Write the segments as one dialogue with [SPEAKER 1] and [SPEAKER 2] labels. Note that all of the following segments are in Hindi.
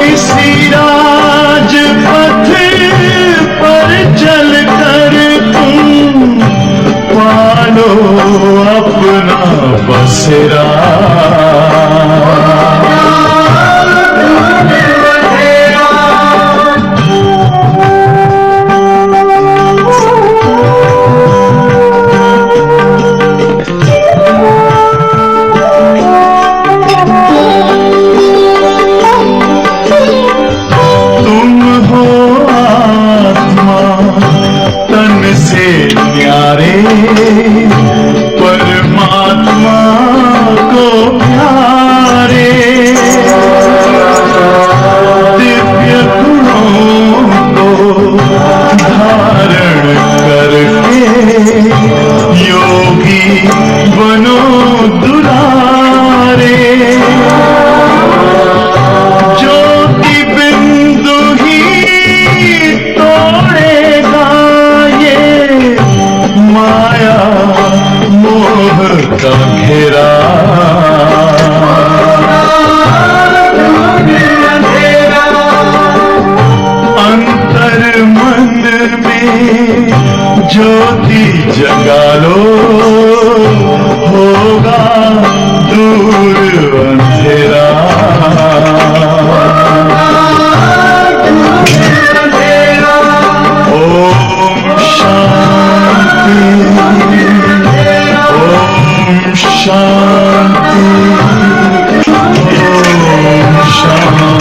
[SPEAKER 1] इसी राजपथ पर चलकर तुम पालो अपना बसेरा। प्यारे परमात्मा को प्यारे, दिव्य गुणों को धारण करके योगी बनो दुलारे। ज्योति बिंदु ही तोड़ेगा ये माया मोह का घेरा। अंतर मन में ज्योति जगा लो, होगा दूर अंधेरा। ओम शांति, ओम शांति, ओम शांति।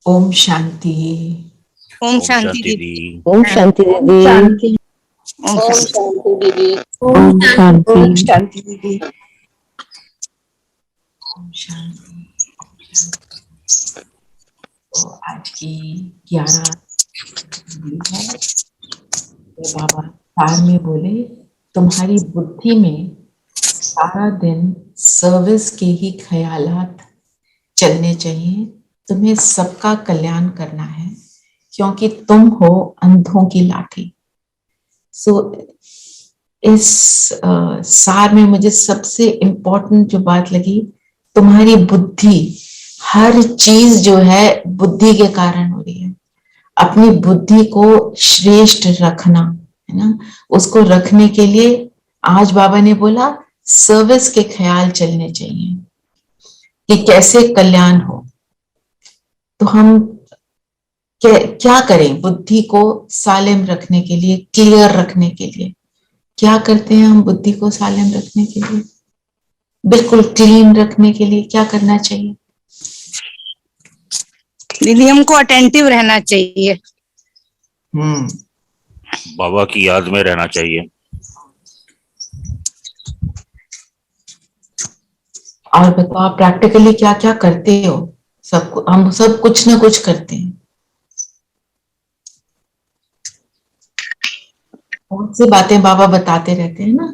[SPEAKER 2] ओम शांति।
[SPEAKER 3] ओम शांति दीदी।
[SPEAKER 4] ओम शांति दीदी।
[SPEAKER 3] ओम शांति दीदी।
[SPEAKER 2] ओम शांति।
[SPEAKER 4] ओम शांति दीदी।
[SPEAKER 2] ओम शांति। तो आज की 11 है तो बाबा सार में बोले तुम्हारी बुद्धि में सारा दिन सर्विस के ही ख्यालात चलने चाहिए। तुम्हें सबका कल्याण करना है क्योंकि तुम हो अंधों की लाठी। इस सार में मुझे सबसे इम्पोर्टेंट जो बात लगी, तुम्हारी बुद्धि, हर चीज जो है बुद्धि के कारण हो रही है। अपनी बुद्धि को श्रेष्ठ रखना है ना, उसको रखने के लिए आज बाबा ने बोला सर्विस के ख्याल चलने चाहिए कि कैसे कल्याण हो। तो हम क्या करें बुद्धि को सालिम रखने के लिए, क्लियर रखने के लिए? क्या करते हैं हम बुद्धि को सालिम रखने के लिए, बिल्कुल क्लीन रखने के लिए क्या करना चाहिए?
[SPEAKER 3] दीदी हमको अटेंटिव रहना चाहिए।
[SPEAKER 5] बाबा की याद में रहना चाहिए।
[SPEAKER 2] और बताओ आप प्रैक्टिकली क्या क्या करते हो? हम सब कुछ ना कुछ करते हैं। बहुत सी बातें बाबा बताते रहते हैं ना।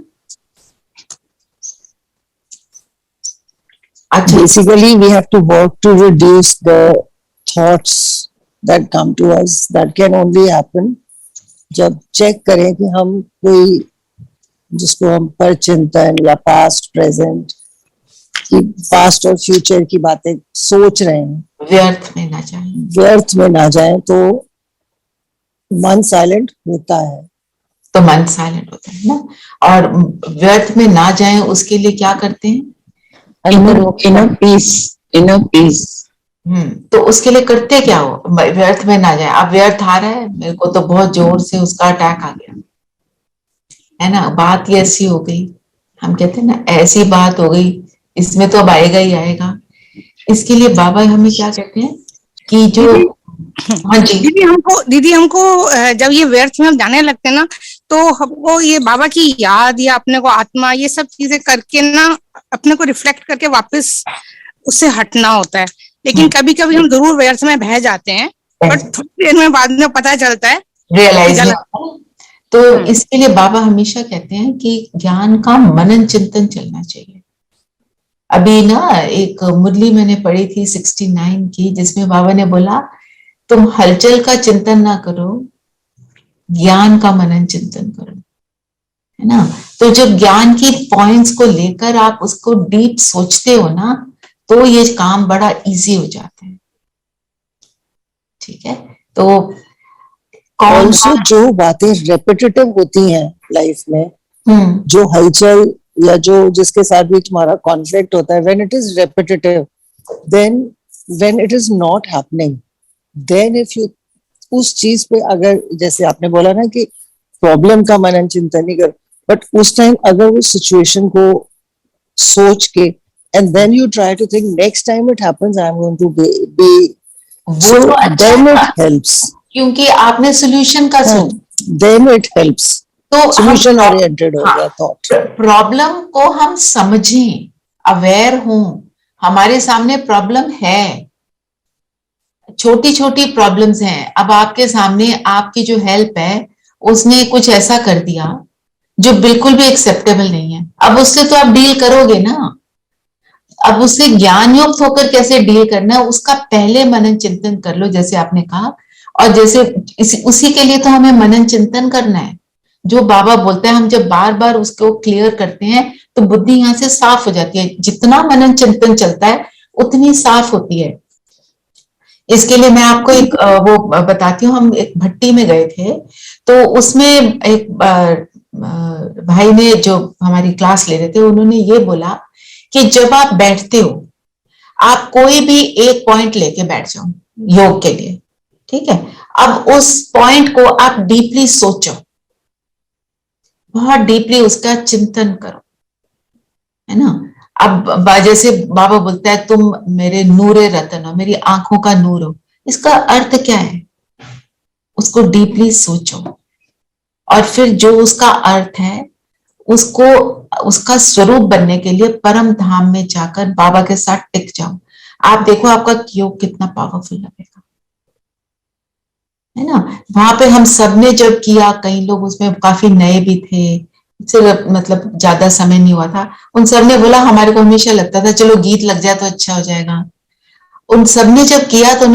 [SPEAKER 2] अच्छा,
[SPEAKER 6] Basically, we have to work to reduce the thoughts that come to us. That can only happen जब चेक करें कि हम कोई जिसको हम पर चिंतन या पास्ट प्रेजेंट की पास्ट और फ्यूचर की बातें सोच रहे हैं,
[SPEAKER 2] व्यर्थ में ना जाए,
[SPEAKER 6] व्यर्थ में ना जाए, तो मन साइलेंट होता है।
[SPEAKER 2] तो मन साइलेंट होता है ना। और व्यर्थ में ना जाए उसके लिए क्या करते हैं?
[SPEAKER 4] Inner peace.
[SPEAKER 2] तो उसके लिए करते क्या हो? व्यर्थ में ना जाए। अब व्यर्थ आ रहा है, मेरे को तो बहुत जोर से उसका अटैक आ गया है ना, बात ही ऐसी हो गई, हम कहते हैं ना ऐसी बात हो गई, इसमें तो अब आएगा ही आएगा। इसके लिए बाबा हमें क्या कहते हैं कि जो हाँ जी
[SPEAKER 3] दीदी हमको जब ये व्यर्थ में हम जाने लगते हैं ना, तो हमको ये बाबा की याद या अपने को आत्मा ये सब चीजें करके ना अपने को रिफ्लेक्ट करके वापस उससे हटना होता है। लेकिन कभी कभी हम जरूर व्यर्थ में बह जाते हैं, बट थोड़ी देर में बाद में पता चलता है,
[SPEAKER 2] रियलाइज। तो इसके लिए बाबा हमेशा कहते हैं कि ज्ञान का मनन चिंतन चलना चाहिए। अभी ना एक मुरली मैंने पढ़ी थी 69 की, जिसमें बाबा ने बोला तुम हलचल का चिंतन ना करो, ज्ञान का मनन चिंतन करो, है ना। तो जब ज्ञान की पॉइंट्स को लेकर आप उसको डीप सोचते हो ना, तो ये काम बड़ा इजी हो जाता है। ठीक है, तो
[SPEAKER 6] ऑल्सो जो बातें रेपिटेटिव होती हैं लाइफ में, जो हलचल या जो जिसके साथ भी तुम्हारा कॉन्फ्लिक्ट होता है, when it is repetitive, then when it is not happening, then if you उस चीज पे अगर जैसे आपने बोला ना कि प्रॉब्लम का मनन चिंतन नहीं कर, बट उस टाइम अगर उस सिचुएशन को सोच के and then you try to think next time it happens I am going to be
[SPEAKER 2] वो तो अच्छा
[SPEAKER 6] देन
[SPEAKER 2] है,
[SPEAKER 6] इट हेल्प्स,
[SPEAKER 2] क्योंकि आपने सोल्यूशन का सोचा,
[SPEAKER 6] देन इट हेल्प्स,
[SPEAKER 2] तो
[SPEAKER 6] सोल्यूशन ओरिएंटेड हो गया थॉट।
[SPEAKER 2] प्रॉब्लम को हम समझें, अवेयर हों, हमारे सामने प्रॉब्लम है, छोटी छोटी प्रॉब्लम्स हैं। अब आपके सामने आपकी जो हेल्प है उसने कुछ ऐसा कर दिया जो बिल्कुल भी एक्सेप्टेबल नहीं है, अब उससे तो आप डील करोगे ना। अब उससे ज्ञान युक्त होकर कैसे डील करना है उसका पहले मनन चिंतन कर लो, जैसे आपने कहा। और जैसे उसी के लिए तो हमें मनन चिंतन करना है। जो बाबा बोलते हैं, हम जब बार बार उसको क्लियर करते हैं तो बुद्धि यहाँ से साफ हो जाती है। जितना मनन चिंतन चलता है उतनी साफ होती है। इसके लिए मैं आपको एक वो बताती हूँ। हम एक भट्टी में गए थे, तो उसमें एक भाई ने, जो हमारी क्लास ले रहे थे, उन्होंने ये बोला कि जब आप बैठते हो, आप कोई भी एक पॉइंट लेके बैठ जाओ योग के लिए, ठीक है। अब उस पॉइंट को आप डीपली सोचो, बहुत डीपली उसका चिंतन करो, है ना। अब जैसे बाबा बोलता है तुम मेरे नूरे रतन हो, मेरी आंखों का नूर हो, इसका अर्थ क्या है? उसको डीपली सोचो और फिर जो उसका अर्थ है उसको, उसका स्वरूप बनने के लिए परम धाम में जाकर बाबा के साथ टिक जाओ। आप देखो आपका योग कितना पावरफुल लगेगा, है ना। वहां पे हम सबने जब किया, कई लोग उसमें काफी नए भी थे, सिर्फ मतलब ज्यादा समय नहीं हुआ था, उन सबने बोला, हमारे को हमेशा लगता था चलो गीत लग जाए तो अच्छा हो जाएगा। उन सबने जब किया तो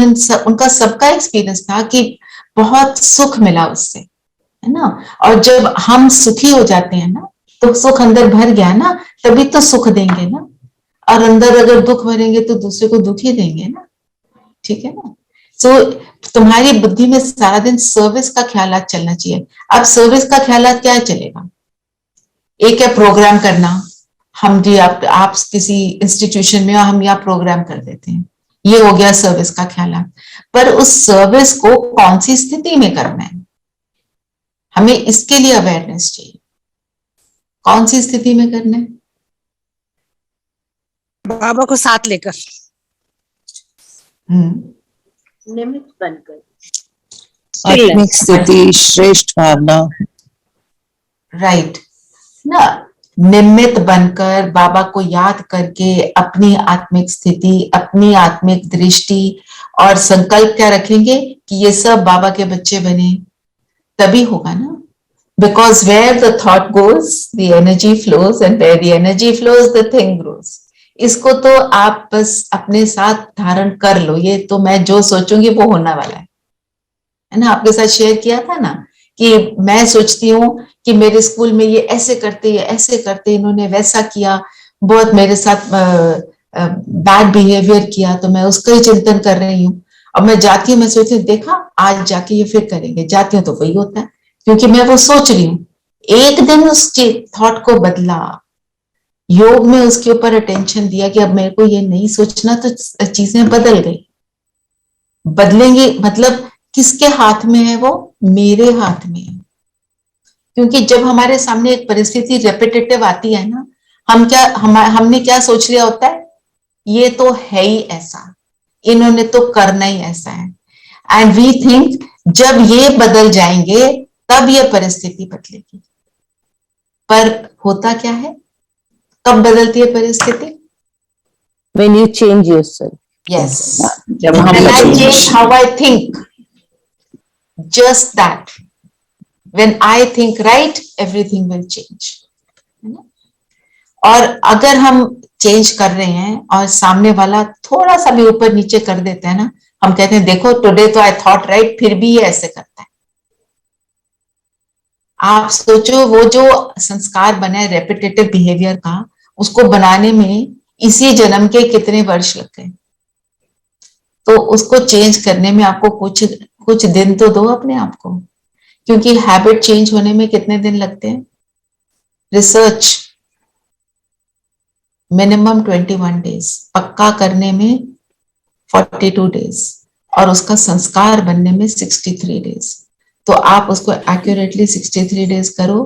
[SPEAKER 2] उनका सबका एक्सपीरियंस था कि बहुत सुख मिला उससे, है ना। और जब हम सुखी हो जाते हैं ना, तो सुख अंदर भर गया ना, तभी तो सुख देंगे ना। और अंदर अगर दुख भरेंगे तो दूसरे को दुख ही देंगे ना, ठीक है ना। सो तुम्हारी बुद्धि में सारा दिन सर्विस का ख्याल चलना चाहिए। अब सर्विस का ख्याल क्या चलेगा? एक है प्रोग्राम करना, हम जी आप किसी इंस्टीट्यूशन में हो, हम यहाँ प्रोग्राम कर देते हैं, ये हो गया सर्विस का ख्याल। पर उस सर्विस को कौन सी स्थिति में करना है, हमें इसके लिए अवेयरनेस चाहिए। कौन सी स्थिति में करना है?
[SPEAKER 3] बाबा को साथ लेकर।
[SPEAKER 4] निमित बनकर,
[SPEAKER 6] आत्मिक स्थिति, श्रेष्ठ भावना,
[SPEAKER 2] राइट ना, निमित्त बनकर बाबा को याद करके अपनी आत्मिक स्थिति, अपनी आत्मिक दृष्टि और संकल्प क्या रखेंगे कि ये सब बाबा के बच्चे बने, तभी होगा ना। Because where the thought goes the energy flows, and where the energy flows the thing grows. इसको तो आप बस अपने साथ धारण कर लो, ये तो मैं जो सोचूंगी वो होने वाला है ना। आपके साथ शेयर किया था ना कि मैं सोचती हूँ कि मेरे स्कूल में ये ऐसे करते, ये ऐसे करते, इन्होंने वैसा किया, बहुत मेरे साथ बैड बिहेवियर किया, तो मैं उसका ही चिंतन कर रही हूँ। अब मैं जाती हूँ, मैं सोचती हूँ देखा आज जाके ये फिर करेंगे, जाती हूँ तो वही होता है, क्योंकि मैं वो सोच रही हूँ। एक दिन उस थॉट को बदला, योग में उसके ऊपर अटेंशन दिया कि अब मेरे को ये नहीं सोचना, तो चीजें बदल गई। बदलेंगे मतलब किसके हाथ में है? वो मेरे हाथ में है। क्योंकि जब हमारे सामने एक परिस्थिति रेपिटेटिव आती है ना, हमने क्या सोच लिया होता है, ये तो है ही ऐसा, इन्होंने तो करना ही ऐसा है। एंड वी थिंक जब ये बदल जाएंगे तब ये परिस्थिति बदलेगी। पर होता क्या है, कब बदलती है परिस्थिति?
[SPEAKER 4] when you change yourself.
[SPEAKER 2] Yes.
[SPEAKER 4] जब हम
[SPEAKER 2] When I
[SPEAKER 4] बदलेंगे।
[SPEAKER 2] change how I think, just that. When I think right, everything will change. है ना? और अगर हम चेंज कर रहे हैं और सामने वाला थोड़ा सा भी ऊपर नीचे कर देता है ना, हम कहते हैं देखो टुडे तो आई थॉट राइट, फिर भी ये ऐसे करता है। आप सोचो वो जो संस्कार बना है रेपिटेटिव बिहेवियर का, उसको बनाने में इसी जन्म के कितने वर्ष लग गए। तो उसको चेंज करने में आपको कुछ दिन तो दो अपने आप को, क्योंकि हैबिट चेंज होने में कितने दिन लगते हैं? रिसर्च मिनिमम 21 डेज, पक्का करने में 42 डेज, और उसका संस्कार बनने में 63 डेज। तो आप उसको एक्यूरेटली 63 डेज करो,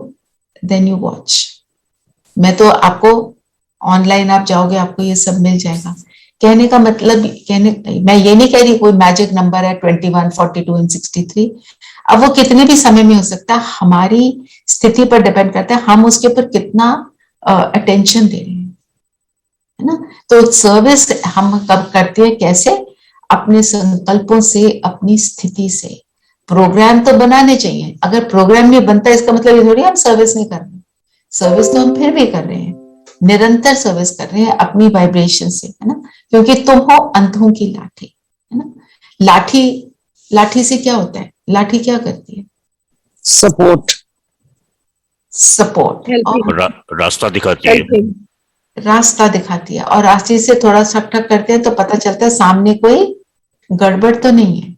[SPEAKER 2] देन यू वॉच। मैं तो आपको ऑनलाइन आप जाओगे आपको ये सब मिल जाएगा। कहने का मतलब, मैं ये नहीं कह रही कोई मैजिक नंबर है 21, 42 एंड 63। अब वो कितने भी समय में हो सकता है, हमारी स्थिति पर डिपेंड करता है हम उसके ऊपर कितना अटेंशन दे रहे हैं, है ना। तो सर्विस हम कब करते हैं, कैसे? अपने संकल्पों से, अपनी स्थिति से। प्रोग्राम तो बनाने चाहिए, अगर प्रोग्राम नहीं बनता इसका मतलब ये थोड़ी हम सर्विस नहीं कर रहे। सर्विस तो हम फिर भी कर रहे हैं, निरंतर सर्विस कर रहे हैं अपनी वाइब्रेशन से, है ना। क्योंकि तुम हो अंधों की लाठी, है ना। लाठी से क्या होता है? लाठी क्या करती है?
[SPEAKER 6] सपोर्ट,
[SPEAKER 5] रास्ता दिखाती है,
[SPEAKER 2] रास्ता दिखाती है। और रास्ते से थोड़ा सा ठक करते हैं तो पता चलता है सामने कोई गड़बड़ तो नहीं है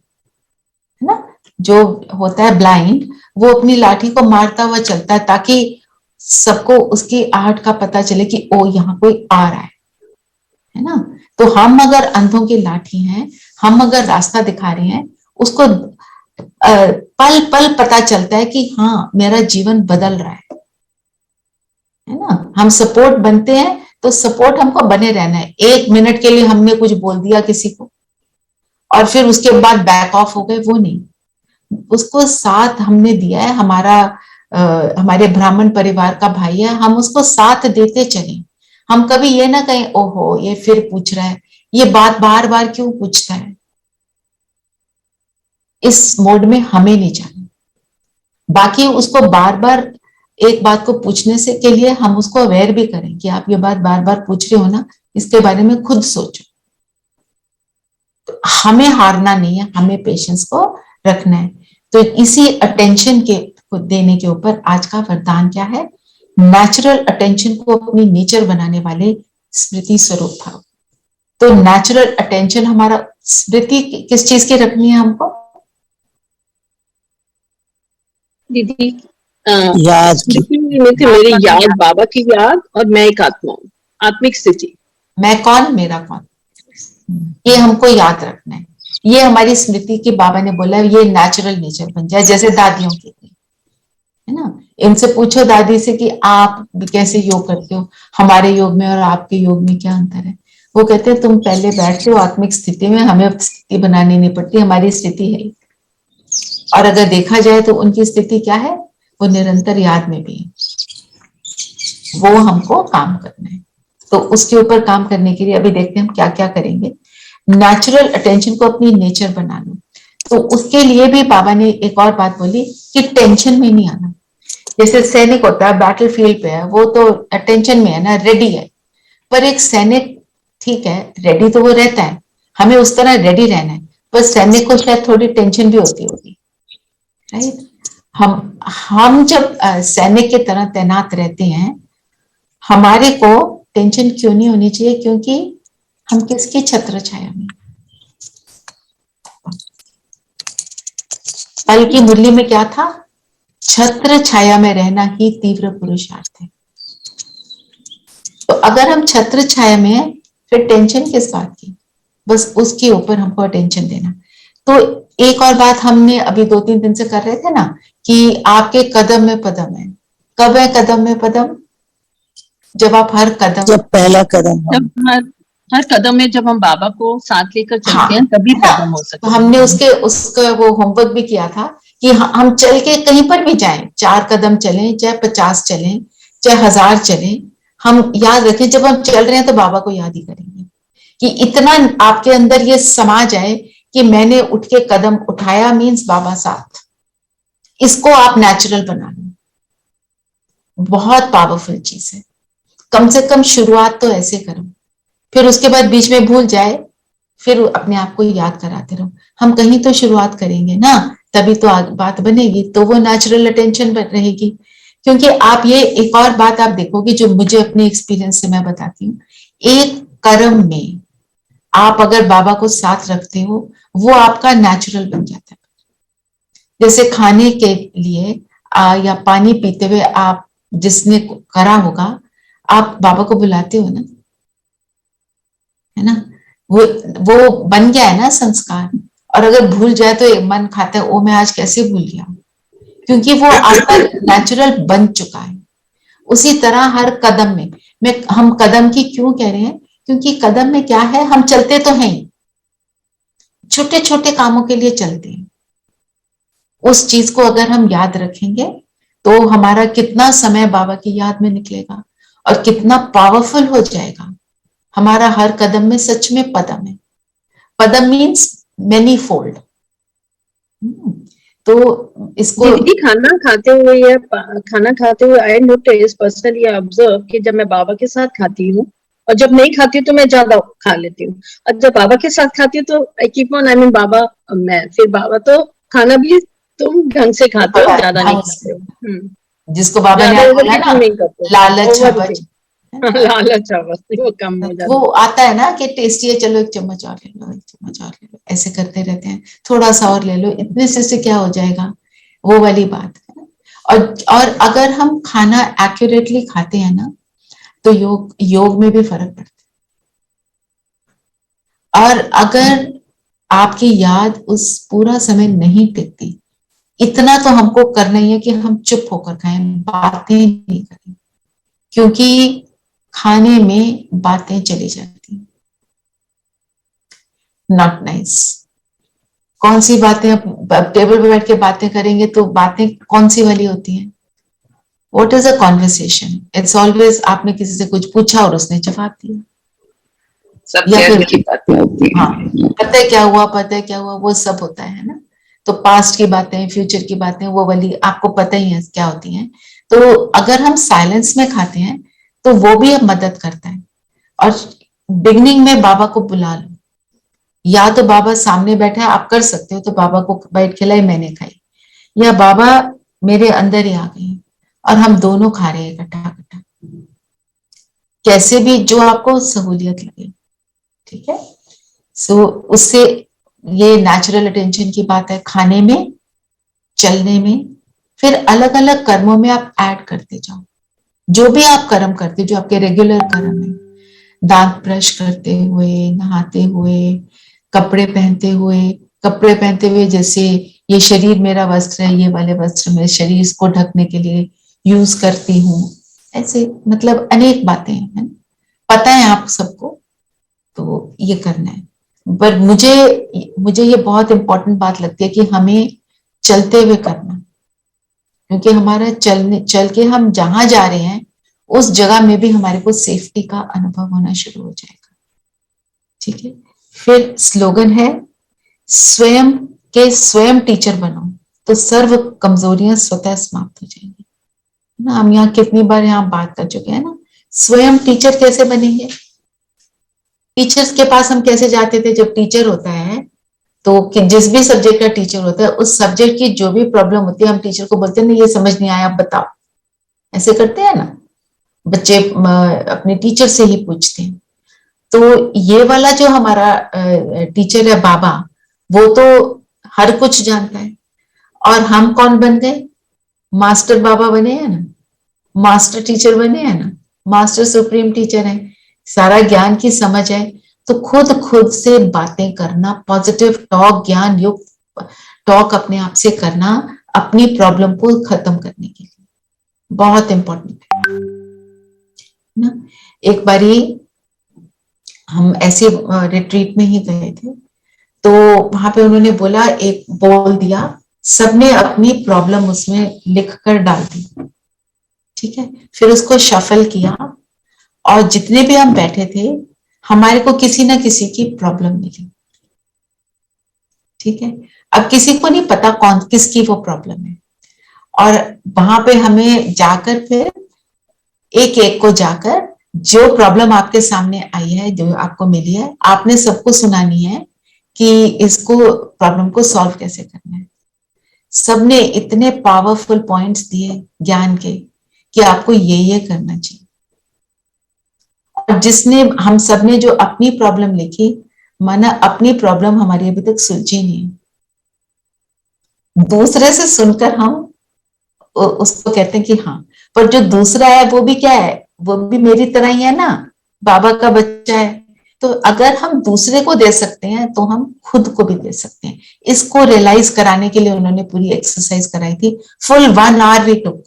[SPEAKER 2] ना। जो होता है ब्लाइंड, वो अपनी लाठी को मारता हुआ चलता है ताकि सबको उसकी आहट का पता चले कि ओ यहाँ कोई आ रहा है ना। तो हम अगर अंधों की लाठी हैं, हम अगर रास्ता दिखा रहे हैं, उसको पल पल पता चलता है कि हाँ मेरा जीवन बदल रहा है ना। हम सपोर्ट बनते हैं तो सपोर्ट हमको बने रहना है। 1 मिनट के लिए हमने कुछ बोल दिया किसी को और फिर उसके बाद बैक ऑफ हो गए, वो नहीं। उसको साथ हमने दिया है, हमारे ब्राह्मण परिवार का भाई है, हम उसको साथ देते चले। हम कभी ये ना कहें ओहो ये फिर पूछ रहा है, ये बात बार बार क्यों पूछता है। इस मोड में हमें नहीं जाना। बाकी उसको बार बार एक बात को पूछने से के लिए हम उसको अवेयर भी करें कि आप ये बात बार बार पूछ रहे हो ना, इसके बारे में खुद सोचो। तो हमें हारना नहीं है, हमें पेशेंस को रखना है। तो इसी अटेंशन के देने के ऊपर आज का वरदान क्या है? नेचुरल अटेंशन को अपनी नेचर बनाने वाले स्मृति स्वरूप भाव। तो नेचुरल अटेंशन हमारा स्मृति किस चीज की रखनी है हमको?
[SPEAKER 4] दीदी
[SPEAKER 6] याद
[SPEAKER 4] मेरी याद, बाबा की याद, और मैं एक आत्मा हूँ, आत्मिक स्थिति।
[SPEAKER 2] मैं कौन, मेरा कौन? ये हमको याद रखना है। ये हमारी स्मृति की बाबा ने बोला है, ये नेचुरल नेचर बन जाए, जैसे दादियों की थी, है ना। इनसे पूछो दादी से कि आप कैसे योग करते हो, हमारे योग में और आपके योग में क्या अंतर है। वो कहते हैं तुम पहले बैठते हो आत्मिक स्थिति में, हमें स्थिति बनानी नहीं पड़ती, हमारी स्थिति है। और अगर देखा जाए तो उनकी स्थिति क्या है, वो निरंतर याद में भी है, वो हमको काम करना है। तो उसके ऊपर काम करने के लिए अभी देखते हैं हम क्या क्या करेंगे। नेचुरल अटेंशन को अपनी नेचर बना लो। तो उसके लिए भी बाबा ने एक और बात बोली कि टेंशन में नहीं आना। जैसे सैनिक होता है बैटल फील्ड पे है, वो तो टेंशन में है ना, रेडी है। पर एक सैनिक ठीक है, रेडी तो वो रहता है, हमें उस तरह रेडी रहना है, पर सैनिक को शायद थोड़ी टेंशन भी होती होगी, राइट। हम जब सैनिक की तरह तैनात रहते हैं, हमारे को टेंशन क्यों नहीं होनी चाहिए, क्योंकि हम किसकी छत्र छाया में। कल की मुरली में क्या था, छत्र छाया में रहना ही तीव्र पुरुषार्थ है। तो अगर हम छत्र छाया में हैं, फिर टेंशन किस बात की, बस उसके ऊपर हमको अटेंशन देना। तो एक और बात हमने अभी 2-3 दिन से कर रहे थे ना, कि आपके कदम में पदम है। कब है कदम में पदम, जब आप हर कदम,
[SPEAKER 6] जब पहला कदम
[SPEAKER 4] जब हर कदम में जब हम बाबा को साथ लेकर चलते हैं, तभी कदम हो सकते
[SPEAKER 2] तो
[SPEAKER 4] हैं।
[SPEAKER 2] हमने उसका वो होमवर्क भी किया था कि हम चल के कहीं पर भी जाएं, 4 कदम चलें, चाहे 50 चलें, चाहे 1000 चलें, हम याद रखें जब हम चल रहे हैं तो बाबा को याद ही करेंगे। कि इतना आपके अंदर ये समा जाए कि मैंने उठ के कदम उठाया, मीन्स बाबा साथ। इसको आप नेचुरल बना लो, बहुत पावरफुल चीज है। कम से कम शुरुआत तो ऐसे करो, फिर उसके बाद बीच में भूल जाए, फिर अपने आप को याद कराते रहो। हम कहीं तो शुरुआत करेंगे ना, तभी तो बात बनेगी, तो वो नेचुरल अटेंशन रहेगी। क्योंकि आप ये एक और बात आप देखोगे, जो मुझे अपने एक्सपीरियंस से मैं बताती हूँ, एक कर्म में आप अगर बाबा को साथ रखते हो, वो आपका नेचुरल बन जाता है। जैसे खाने के लिए या पानी पीते हुए आप जिसने करा होगा, आप बाबा को बुलाते हो ना, है ना, वो बन गया है ना संस्कार। और अगर भूल जाए तो एक मन खाता है, ओ मैं आज कैसे भूल गया, क्योंकि वो आपका नेचुरल बन चुका है। उसी तरह हर कदम में हम कदम की क्यों कह रहे हैं, क्योंकि कदम में क्या है, हम चलते तो हैं, छोटे छोटे कामों के लिए चलते हैं। उस चीज को अगर हम याद रखेंगे तो हमारा कितना समय बाबा की याद में निकलेगा और कितना पावरफुल हो जाएगा हमारा हर कदम में। सच में पदम है, पदम मीन्स मेनी फोल्ड। तो इसको
[SPEAKER 4] दीदी खाना खाते हुए आई नोटिस पर्सनली ऑब्जर्व कि जब मैं बाबा के साथ खाती हूँ और जब नहीं खाती हूँ तो मैं ज्यादा खा लेती हूँ, और जब बाबा के साथ खाती हूँ तो I keep on, I mean Baba मैं, फिर बाबा तो खाना भी तुम ढंग से खाते हो, ज्यादा नहीं खाते हो।
[SPEAKER 2] जिसको बाबा ने
[SPEAKER 4] ज्यादा
[SPEAKER 2] बोला ना,
[SPEAKER 4] नहीं करते,
[SPEAKER 2] लालच हवज,
[SPEAKER 4] लालच अवस्था वो कम हो जाता
[SPEAKER 2] वो आता है ना कि टेस्टी है, चलो एक चम्मच और ले लो, एक चम्मच और ले लो, ऐसे करते रहते हैं, थोड़ा सा और ले लो, इतने से क्या हो जाएगा, वो वाली बात है। और अगर हम खाना एक्यूरेटली खाते हैं ना, तो योग में भी फर्क पड़ता है। और अगर आपकी याद उस पूरा समय नहीं टिकती, इतना तो हमको करना ही है कि हम चुप होकर खाएं, बातें नहीं करें, क्योंकि खाने में बातें चली जाती, नॉट नाइस। कौन सी बातें, टेबल पे बैठ के बातें करेंगे तो बातें कौन सी वाली होती हैं, what is a conversation, it's always आपने किसी से कुछ पूछा और उसने जवाब दिया, या फिर बातें होती हैं, हाँ पता है क्या हुआ, पता है क्या हुआ, वो सब होता है ना। तो पास्ट की बातें, फ्यूचर की बातें, वो वाली आपको पता ही है क्या होती हैं। तो अगर हम साइलेंस में खाते हैं तो वो भी अब मदद करता है। और बिगनिंग में बाबा को बुला लो, या तो बाबा सामने बैठा है, आप कर सकते हो तो बाबा को बैठ खिलाई, मैंने खाई, या बाबा मेरे अंदर ही आ गए और हम दोनों खा रहे हैं इकट्ठा इकट्ठा, कैसे भी जो आपको सहूलियत लगे, ठीक है। सो उससे ये नेचुरल अटेंशन की बात है, खाने में, चलने में, फिर अलग अलग कर्मों में आप ऐड करते जाओ, जो भी आप कर्म करते, जो आपके रेगुलर कर्म है, दांत ब्रश करते हुए, नहाते हुए, कपड़े पहनते हुए जैसे ये शरीर मेरा वस्त्र है, ये वाले वस्त्र मैं शरीर को ढकने के लिए यूज करती हूँ। ऐसे मतलब अनेक बातें हैं, पता है आप सबको, तो ये करना है। पर मुझे ये बहुत इंपॉर्टेंट बात लगती है कि हमें चलते हुए करना, क्योंकि हमारा चल के हम जहां जा रहे हैं उस जगह में भी हमारे को सेफ्टी का अनुभव होना शुरू हो जाएगा। ठीक है। फिर स्लोगन है, स्वयं टीचर बनो तो सर्व कमजोरियां स्वतः समाप्त हो जाएंगी। ना, हम यहाँ कितनी बार यहाँ बात कर चुके हैं ना, स्वयं टीचर कैसे बनेंगे। टीचर्स के पास हम कैसे जाते थे, जब टीचर होता है तो कि जिस भी सब्जेक्ट का टीचर होता है उस सब्जेक्ट की जो भी प्रॉब्लम होती है हम टीचर को बोलते हैं ना, ये समझ नहीं आया, आप बताओ। ऐसे करते हैं ना बच्चे, अपने टीचर से ही पूछते हैं। तो ये वाला जो हमारा टीचर है बाबा, वो तो हर कुछ जानता है। और हम कौन बन गए, मास्टर बाबा बने हैं ना, मास्टर टीचर बने हैं ना, मास्टर सुप्रीम टीचर है, सारा ज्ञान की समझ है। तो खुद से बातें करना, पॉजिटिव टॉक, ज्ञान युक्त टॉक अपने आप से करना, अपनी प्रॉब्लम को खत्म करने के लिए बहुत इंपॉर्टेंट है ना। एक बारी हम ऐसे रिट्रीट में ही गए थे, तो वहां पे उन्होंने बोला, एक बोल दिया, सबने अपनी प्रॉब्लम उसमें लिख कर डाल दी। ठीक है। फिर उसको शफल किया और जितने भी हम बैठे थे हमारे को किसी ना किसी की प्रॉब्लम मिली। ठीक है। अब किसी को नहीं पता कौन किसकी वो प्रॉब्लम है, और वहां पे हमें जाकर फिर एक एक को जाकर जो प्रॉब्लम आपके सामने आई है, जो आपको मिली है, आपने सबको सुनानी है कि इसको प्रॉब्लम को सॉल्व कैसे करना है। सबने इतने पावरफुल पॉइंट्स दिए ज्ञान के कि आपको ये करना चाहिए। और जिसने, हम सबने जो अपनी प्रॉब्लम लिखी, माना अपनी प्रॉब्लम हमारी अभी तक सुलझी नहीं, दूसरे से सुनकर हम उसको कहते हैं कि हाँ, पर जो दूसरा है वो भी क्या है, वो भी मेरी तरह ही है ना, बाबा का बच्चा है। तो अगर हम दूसरे को दे सकते हैं तो हम खुद को भी दे सकते हैं। इसको रियलाइज कराने के लिए उन्होंने पूरी एक्सरसाइज कराई थी, फुल 1 आवर वी टुक,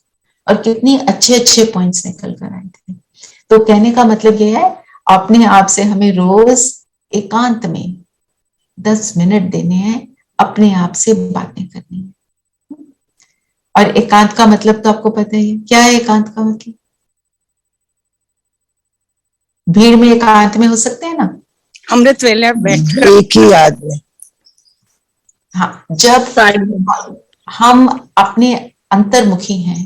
[SPEAKER 2] और कितनी अच्छे पॉइंट्स निकल कर आए थे। तो कहने का मतलब ये है, अपने आप से हमें रोज एकांत में 10 मिनट देने हैं, अपने आप से बातें करनी है। और एकांत का मतलब तो आपको पता ही है, क्या है एकांत का मतलब। भीड़ में एकांत में हो सकते हैं ना,
[SPEAKER 3] अमृत वेला बैठ
[SPEAKER 6] एक ही आदमी।
[SPEAKER 2] हाँ, जब हम अपने अंतर्मुखी हैं,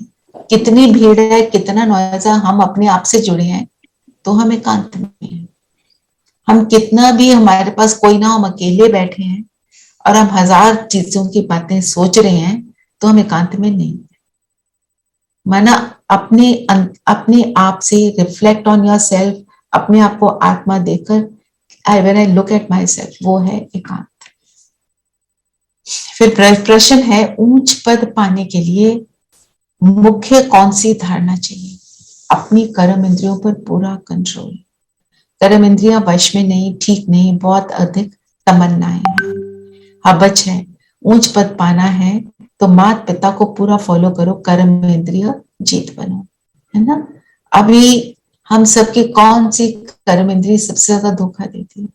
[SPEAKER 2] कितनी भीड़ है, कितना नॉइज है, हम अपने आप से जुड़े हैं तो हम एकांत में हैं। हम कितना भी हमारे पास कोई ना, हम अकेले बैठे हैं और हम 1000 चीजों की बातें सोच रहे हैं तो हम एकांत में नहीं। माना अपने आप से रिफ्लेक्ट ऑन योर सेल्फ, अपने आप को आत्मा देकर, when I look at my self, वो है एकांत। फिर प्रश्न है, ऊंच पद पाने के लिए मुख्य कौन सी धारणा चाहिए। अपनी कर्म इंद्रियों पर पूरा कंट्रोल। कर्म इंद्रियां वश में नहीं, ठीक नहीं, बहुत अधिक तमन्नाएं हैं, हबच है। ऊंच पद पाना है तो माता पिता को पूरा फॉलो करो, कर्म इंद्रिय जीत बनो, है ना। अभी हम सबकी कौन सी कर्म इंद्रिय सबसे ज्यादा धोखा देती है।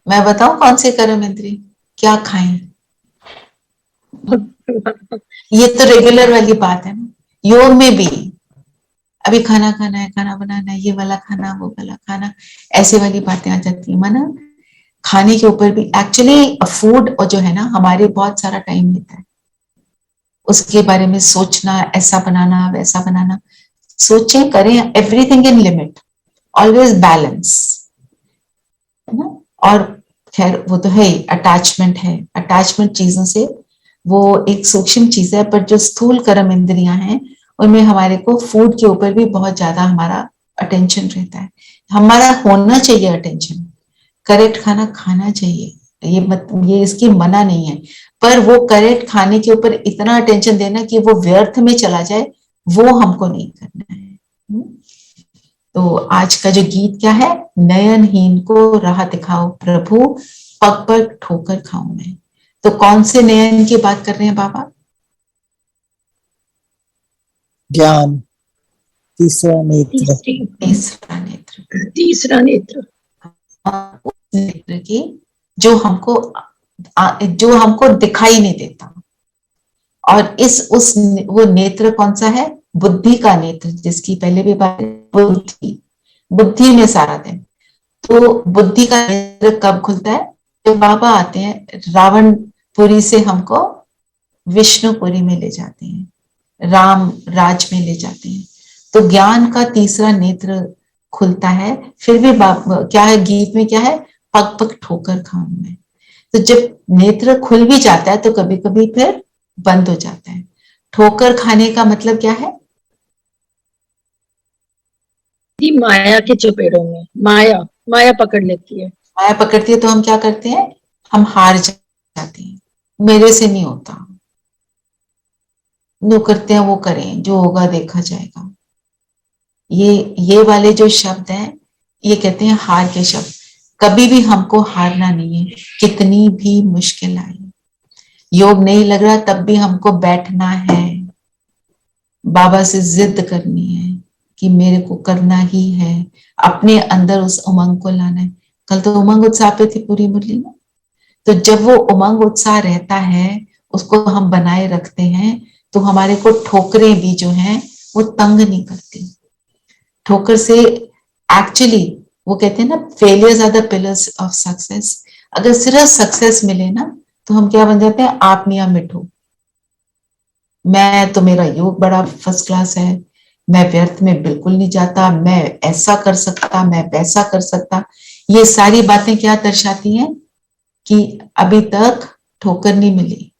[SPEAKER 2] मैं बताऊं कौन सी कर्म इंद्रिय, क्या खाएं। ये तो रेगुलर वाली बात है ना। योग में भी अभी खाना खाना है, खाना बनाना है, ये वाला खाना, वो वाला खाना, ऐसे वाली बातें आ जाती है। माना खाने के ऊपर भी एक्चुअली फूड और जो है ना, हमारे बहुत सारा टाइम लेता है उसके बारे में सोचना, ऐसा बनाना वैसा बनाना। सोचें, करें, everything in limit, always balance, है ना। और खैर वो तो है ही, अटैचमेंट है, अटैचमेंट चीजों से वो एक सूक्ष्म चीज है, पर जो स्थूल कर्म इंद्रियां हैं उनमें हमारे को फूड के ऊपर भी बहुत ज्यादा हमारा अटेंशन रहता है। हमारा होना चाहिए अटेंशन, करेक्ट खाना खाना चाहिए, ये इसकी मना नहीं है, पर वो करेक्ट खाने के ऊपर इतना अटेंशन देना कि वो व्यर्थ में चला जाए, वो हमको नहीं करना है। तो आज का जो गीत क्या है, नयनहीन को राह दिखाओ प्रभु, पग पर ठोकर खाऊं मैं। तो कौन से नयन की बात कर रहे हैं बाबा?
[SPEAKER 6] ज्ञान, तीसरा नेत्र,
[SPEAKER 2] तीसरा नेत्र,
[SPEAKER 4] तीसरा नेत्र,
[SPEAKER 2] उस नेत्र की जो हमको दिखाई नहीं देता। और वो नेत्र कौन सा है? बुद्धि का नेत्र, जिसकी पहले भी बात, बुद्धि में सारा दिन। तो बुद्धि का नेत्र कब खुलता है? जब बाबा आते हैं, रावणपुरी से हमको विष्णुपुरी में ले जाते हैं, राम राज में ले जाते हैं। तो ज्ञान का तीसरा नेत्र खुलता है। फिर भी क्या है गीत में, क्या है? पग पग ठोकर खाऊं मैं। तो जब नेत्र खुल भी जाता है तो कभी कभी फिर बंद हो जाता है। ठोकर खाने का मतलब क्या है?
[SPEAKER 4] माया के चपेड़ों में, माया पकड़ लेती है।
[SPEAKER 2] माया पकड़ती है तो हम क्या करते हैं? हम हार जाते हैं, मेरे से नहीं होता, जो करते हैं वो करें, जो होगा देखा जाएगा। ये वाले जो शब्द हैं, ये कहते हैं हार के शब्द। कभी भी हमको हारना नहीं है, कितनी भी मुश्किल आए। योग नहीं लग रहा तब भी हमको बैठना है, बाबा से जिद करनी है कि मेरे को करना ही है, अपने अंदर उस उमंग को लाना है। कल तो उमंग उत्साह पे थी पूरी मुरली में। तो जब वो उमंग उत्साह रहता है, उसको हम बनाए रखते हैं, तो हमारे को ठोकरें भी जो हैं वो तंग नहीं करती। ठोकर से एक्चुअली वो कहते हैं ना, failures are the pillars of success. अगर सिर्फ सक्सेस मिले ना, तो हम क्या बन जाते हैं? आप मियां मिठू। मैं तो, मेरा योग बड़ा फर्स्ट क्लास है, मैं व्यर्थ में बिल्कुल नहीं जाता, मैं ऐसा कर सकता, मैं वैसा कर सकता। ये सारी बातें क्या दर्शाती हैं? कि अभी तक ठोकर नहीं मिली।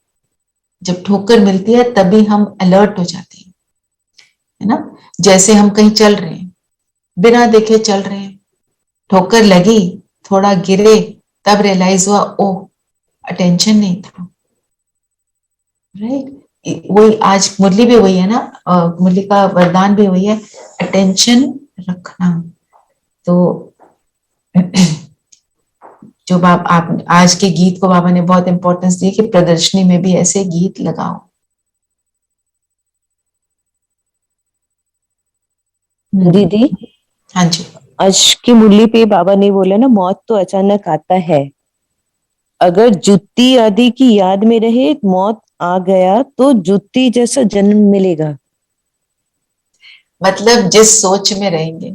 [SPEAKER 2] जब ठोकर मिलती है तभी हम अलर्ट हो जाते हैं, है ना? जैसे हम कहीं चल रहे हैं, बिना देखे चल रहे हैं, ठोकर लगी, थोड़ा गिरे, तब रियलाइज हुआ ओह अटेंशन नहीं था, राइट? वही आज मुरली भी वही है ना, मुरली का वरदान भी वही है, अटेंशन रखना। तो जो आप आज के गीत को बाबा ने बहुत इंपॉर्टेंस दी कि प्रदर्शनी में भी ऐसे गीत लगाओ।
[SPEAKER 7] दीदी,
[SPEAKER 2] हाँ जी,
[SPEAKER 7] आज की मुरली पे बाबा ने बोला ना, मौत तो अचानक आता है, अगर जुत्ती आदि की याद में रहे, मौत आ गया तो जुत्ती जैसा जन्म मिलेगा।
[SPEAKER 2] मतलब जिस सोच में रहेंगे।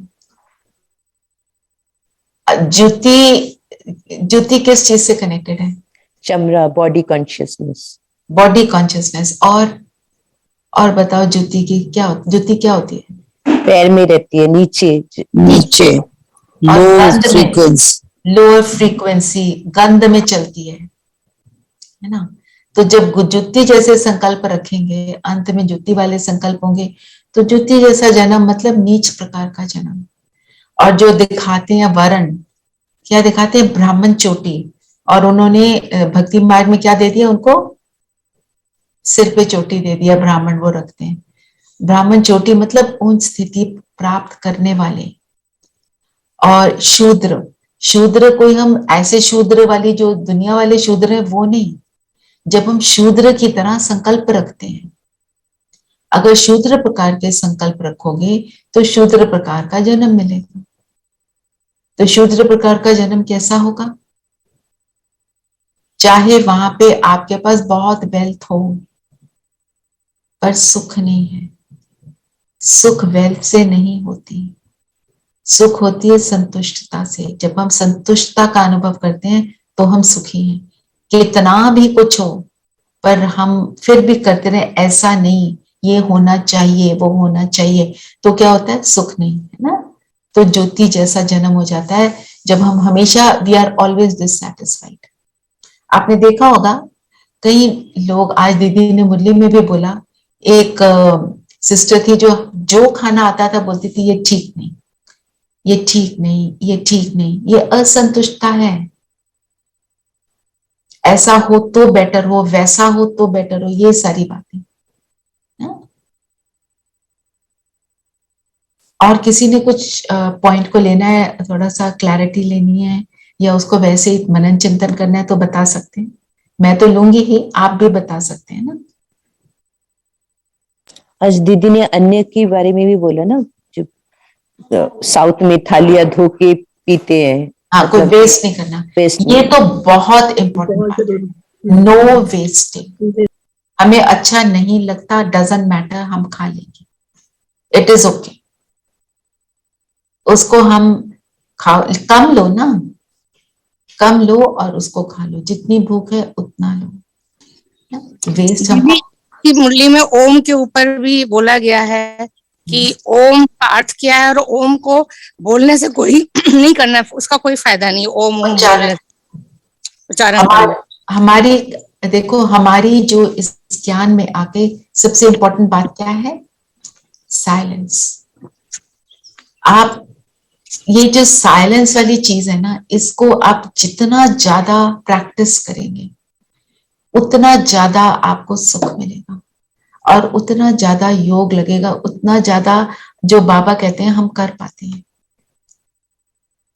[SPEAKER 2] जुत्ती किस चीज से कनेक्टेड है?
[SPEAKER 7] चमड़ा, बॉडी कॉन्शियसनेस।
[SPEAKER 2] Body consciousness. और बताओ जुत्ती क्या होती है?
[SPEAKER 7] पैर में रहती है, नीचे
[SPEAKER 2] लोअर फ्रीक्वेंसी गंध में चलती है ना? तो जब जुत्ती जैसे संकल्प रखेंगे, अंत में जुत्ती वाले संकल्प होंगे, तो जुत्ती जैसा जन्म मतलब नीच प्रकार का जन्म। और जो दिखाते हैं वर्ण, क्या दिखाते हैं? ब्राह्मण चोटी। और उन्होंने भक्ति मार्ग में क्या दे दिया उनको? सिर पे चोटी दे दिया, ब्राह्मण वो रखते हैं। ब्राह्मण चोटी मतलब उच्च स्थिति प्राप्त करने वाले। और शूद्र कोई हम ऐसे शूद्र वाली जो दुनिया वाले शूद्र है वो नहीं। जब हम शूद्र की तरह संकल्प रखते हैं, अगर शूद्र प्रकार के संकल्प रखोगे तो शूद्र प्रकार का जन्म मिलेगा। तो शूद्र प्रकार का जन्म कैसा होगा? चाहे वहां पे आपके पास बहुत वेल्थ हो, पर सुख नहीं है। सुख वेल्थ से नहीं होती, सुख होती है संतुष्टता से। जब हम संतुष्टता का अनुभव करते हैं तो हम सुखी हैं। कितना भी कुछ हो, पर हम फिर भी करते रहे ऐसा नहीं, ये होना चाहिए, वो होना चाहिए, तो क्या होता है? सुख नहीं, है ना? तो ज्योति जैसा जन्म हो जाता है जब हम हमेशा वी आर ऑलवेज डिससैटिस्फाइड। आपने देखा होगा कई लोग, आज दीदी ने मुरली में भी बोला, एक सिस्टर थी जो खाना आता था बोलती थी ये ठीक नहीं, ये ठीक नहीं, ये ठीक नहीं, ये असंतुष्टता है। ऐसा हो तो बेटर हो, वैसा हो तो बेटर हो, ये सारी बातें। और किसी ने कुछ पॉइंट को लेना है, थोड़ा सा क्लैरिटी लेनी है, या उसको वैसे ही मनन चिंतन करना है तो बता सकते हैं। मैं तो लूंगी ही, आप भी बता सकते हैं ना।
[SPEAKER 7] आज दीदी ने अन्य के बारे में भी बोला ना, जो साउथ में थालियां धो के पीते हैं,
[SPEAKER 2] हाँ, कोई
[SPEAKER 7] मतलब
[SPEAKER 2] वेस्ट नहीं करना,
[SPEAKER 7] वेस्ट
[SPEAKER 2] ये
[SPEAKER 7] नहीं।
[SPEAKER 2] तो बहुत इंपॉर्टेंट
[SPEAKER 4] बहुत
[SPEAKER 2] बात है।
[SPEAKER 4] जरूरी।
[SPEAKER 2] No wasting. हमें अच्छा नहीं लगता, डजंट मैटर, हम खा लेंगे, इट इज ओके। उसको हम खा, कम लो ना, कम लो और उसको खा लो, जितनी भूख है उतना लो। वेस्ट हम,
[SPEAKER 3] दीदी की मुरली में ओम के ऊपर भी बोला गया है कि ओम का अर्थ क्या है, और ओम को बोलने से कोई नहीं करना, उसका कोई फायदा नहीं, ओम ओम
[SPEAKER 2] उच्चारण,
[SPEAKER 3] बोलने, उच्चारण करने।
[SPEAKER 2] हमारी, देखो हमारी जो इस ज्ञान में आके सबसे इंपॉर्टेंट बात क्या है, साइलेंस। आप ये जो साइलेंस वाली चीज है ना, इसको आप जितना ज्यादा प्रैक्टिस करेंगे उतना ज्यादा आपको सुख मिलेगा, और उतना ज्यादा योग लगेगा, उतना ज्यादा जो बाबा कहते हैं हम कर पाते हैं,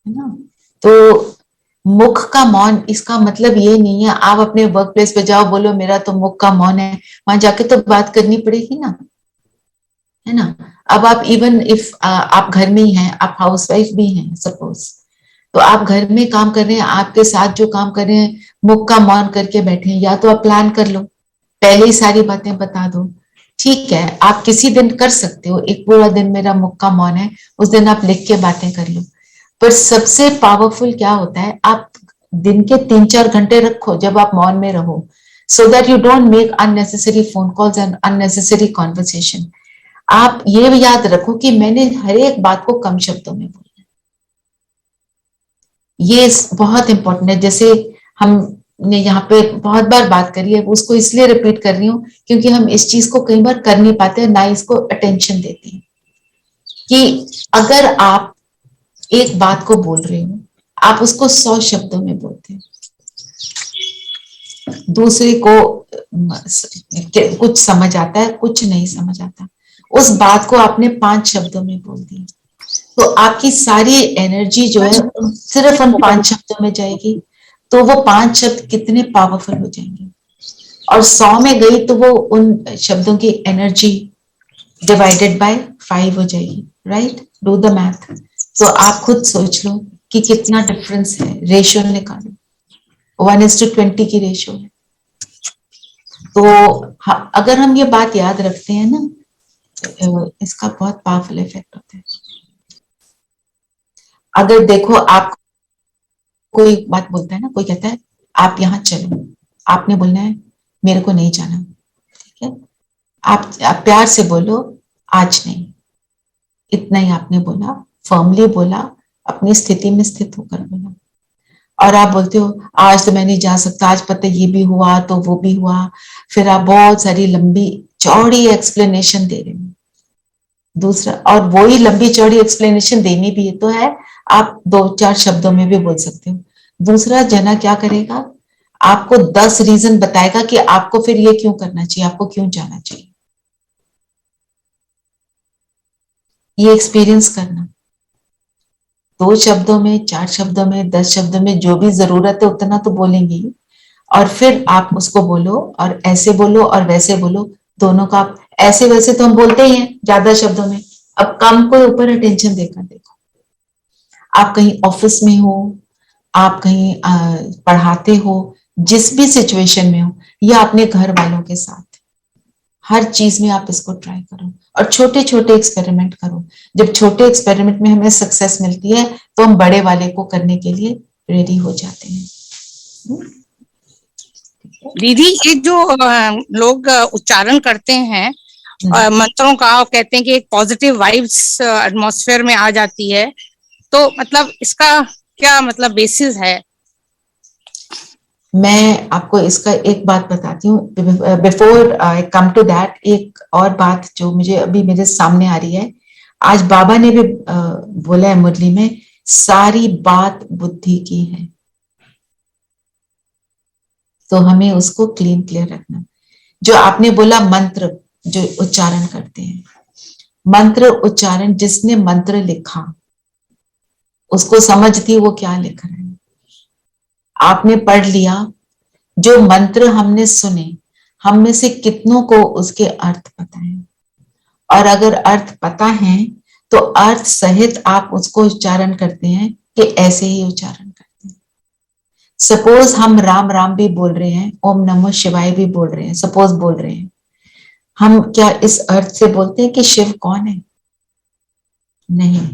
[SPEAKER 2] है ना। तो मुख का मौन, इसका मतलब ये नहीं है आप अपने वर्क प्लेस पे जाओ बोलो मेरा तो मुख का मौन है, वहां जाके तो बात करनी पड़ेगी ना, है ना। अब आप इवन इफ आप घर में ही हैं, आप हाउसवाइफ भी हैं सपोज, तो आप घर में काम कर रहे हैं, आपके साथ जो काम कर रहे हैं मुख का मौन करके बैठे हैं, या तो आप प्लान कर लो, पहले ही सारी बातें बता दो, ठीक है। आप किसी दिन कर सकते हो, एक पूरा दिन मेरा मुख का मौन है, उस दिन आप लिख के बातें कर लो। पर सबसे पावरफुल क्या होता है, आप दिन के 3-4 घंटे रखो जब आप मौन में रहो, so that you don't make unnecessary phone calls and unnecessary conversation. आप ये भी याद रखो कि मैंने हर एक बात को कम शब्दों में बोला, ये बहुत इंपॉर्टेंट है। जैसे हमने यहाँ पे बहुत बार बात करी है, उसको इसलिए रिपीट कर रही हूँ क्योंकि हम इस चीज को कई बार कर नहीं पाते, ना इसको अटेंशन देते हैं, कि अगर आप एक बात को बोल रहे हो, आप उसको 100 शब्दों में बोलते हैं, दूसरे को कुछ समझ आता है, कुछ नहीं समझ आता, उस बात को आपने 5 शब्दों में बोल दी, तो आपकी सारी एनर्जी जो है सिर्फ उन 5 शब्दों में जाएगी, तो वो 5 शब्द कितने पावरफुल हो जाएंगे, और 100 में गई तो वो उन शब्दों की एनर्जी डिवाइडेड बाय 5 हो जाएगी, राइट। Do the math. तो आप खुद सोच लो कि कितना डिफरेंस है, रेशियो निकालो, 1:20 की रेशियो है। तो अगर हम ये बात याद रखते हैं ना, इसका बहुत पावरफुल इफेक्ट होता है। अगर देखो आप, कोई बात बोलता है ना, कोई कहता है आप यहाँ चलो, आपने बोलना है मेरे को नहीं जाना, ठीक है। आप प्यार से बोलो आज नहीं, इतना ही आपने बोला, फर्मली बोला, अपनी स्थिति में स्थित होकर बोला। और आप बोलते हो आज तो मैं नहीं जा सकता, आज पता ये भी हुआ तो वो भी हुआ, फिर आप बहुत सारी लंबी चौड़ी एक्सप्लेनेशन दे रहे हो। दूसरा, और वही लंबी चौड़ी एक्सप्लेनेशन देनी भी है तो है, आप 2-4 शब्दों में भी बोल सकते हो। दूसरा जना क्या करेगा, आपको 10 रीजन बताएगा कि आपको फिर ये क्यों करना चाहिए, आपको क्यों जाना चाहिए। ये एक्सपीरियंस करना, 2 शब्दों में, 4 शब्दों में, 10 शब्दों में, जो भी जरूरत है उतना तो बोलेंगे ही, और फिर आप उसको बोलो, और ऐसे बोलो और वैसे बोलो, दोनों का। आप ऐसे वैसे तो हम बोलते ही हैं ज्यादा शब्दों में, अब कम को ऊपर अटेंशन देकर देखो। आप कहीं ऑफिस में हो, आप कहीं पढ़ाते हो, जिस भी सिचुएशन में हो, या अपने घर वालों के साथ, हर चीज में आप इसको ट्राई करो, और छोटे छोटे एक्सपेरिमेंट करो। जब छोटे एक्सपेरिमेंट में हमें सक्सेस मिलती है तो हम बड़े वाले को करने के लिए रेडी हो जाते हैं।
[SPEAKER 3] दीदी ये जो लोग उच्चारण करते हैं मंत्रों का, और कहते हैं कि एक पॉजिटिव वाइब्स एटमॉस्फेयर में आ जाती है, तो मतलब इसका क्या मतलब बेसिस है?
[SPEAKER 2] मैं आपको इसका एक बात बताती हूँ, before I come to that, एक और बात जो मुझे अभी मेरे सामने आ रही है। आज बाबा ने भी बोला है मुरली में, सारी बात बुद्धि की है। तो हमें उसको क्लीन क्लियर रखना। जो आपने बोला मंत्र जो उच्चारण करते हैं, मंत्र उच्चारण, जिसने मंत्र लिखा उसको समझ थी वो क्या लिख रहे हैं। आपने पढ़ लिया, जो मंत्र हमने सुने, हम में से कितनों को उसके अर्थ पता है, और अगर अर्थ पता है तो अर्थ सहित आप उसको उच्चारण करते हैं कि ऐसे ही उच्चारण करते हैं। सपोज हम राम राम भी बोल रहे हैं, ओम नमः शिवाय भी बोल रहे हैं, सपोज बोल रहे हैं, हम क्या इस अर्थ से बोलते हैं कि शिव कौन है? नहीं,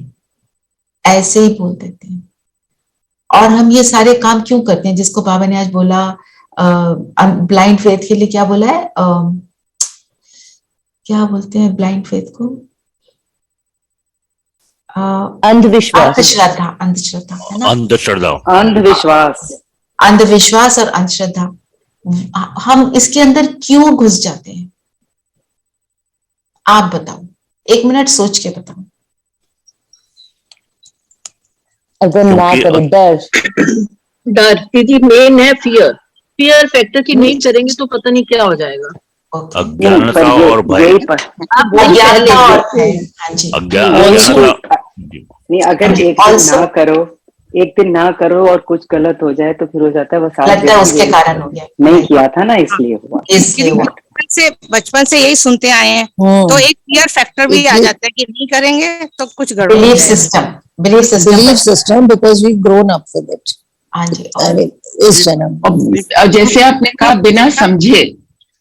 [SPEAKER 2] ऐसे ही बोल देते हैं। और हम ये सारे काम क्यों करते हैं, जिसको बाबा ने आज बोला ब्लाइंड फेथ के लिए क्या बोला है, क्या बोलते हैं ब्लाइंड फेथ को,
[SPEAKER 7] अंधविश्वास,
[SPEAKER 2] अंधश्रद्धा, अंधश्रद्धा है ना,
[SPEAKER 5] अंधश्रद्धा,
[SPEAKER 8] अंधविश्वास,
[SPEAKER 2] अंधविश्वास और अंधश्रद्धा। हम इसके अंदर क्यों घुस जाते हैं? आप बताओ, 1 मिनट सोच के बताओ।
[SPEAKER 7] अगर ना करे डर,
[SPEAKER 4] डर दीदी मेन है, फियर फैक्टर की नहीं करेंगे तो पता नहीं क्या हो जाएगा।
[SPEAKER 5] अज्ञानता और भय,
[SPEAKER 4] आप
[SPEAKER 2] अज्ञानता और भय, हाँ जी।
[SPEAKER 5] अज्ञानता,
[SPEAKER 8] नहीं अगर एक दिन ना करो और कुछ गलत हो जाए तो फिर हो जाता है बस
[SPEAKER 2] लगता है उसके कारण हो गया,
[SPEAKER 8] नहीं किया था ना इसलिए हुआ।
[SPEAKER 2] इसलिए हुआ।
[SPEAKER 3] बचपन से यही सुनते आए हैं, तो एक फियर फैक्टर भी आ जाता है कि नहीं करेंगे तो कुछ गड़बड़ हो
[SPEAKER 2] बिलीफ
[SPEAKER 3] जाएगा।
[SPEAKER 2] System
[SPEAKER 6] because we've grown up with it.
[SPEAKER 2] हाँ जी।
[SPEAKER 6] I mean, इस जन्म
[SPEAKER 9] और जैसे आपने कहा बिना समझे,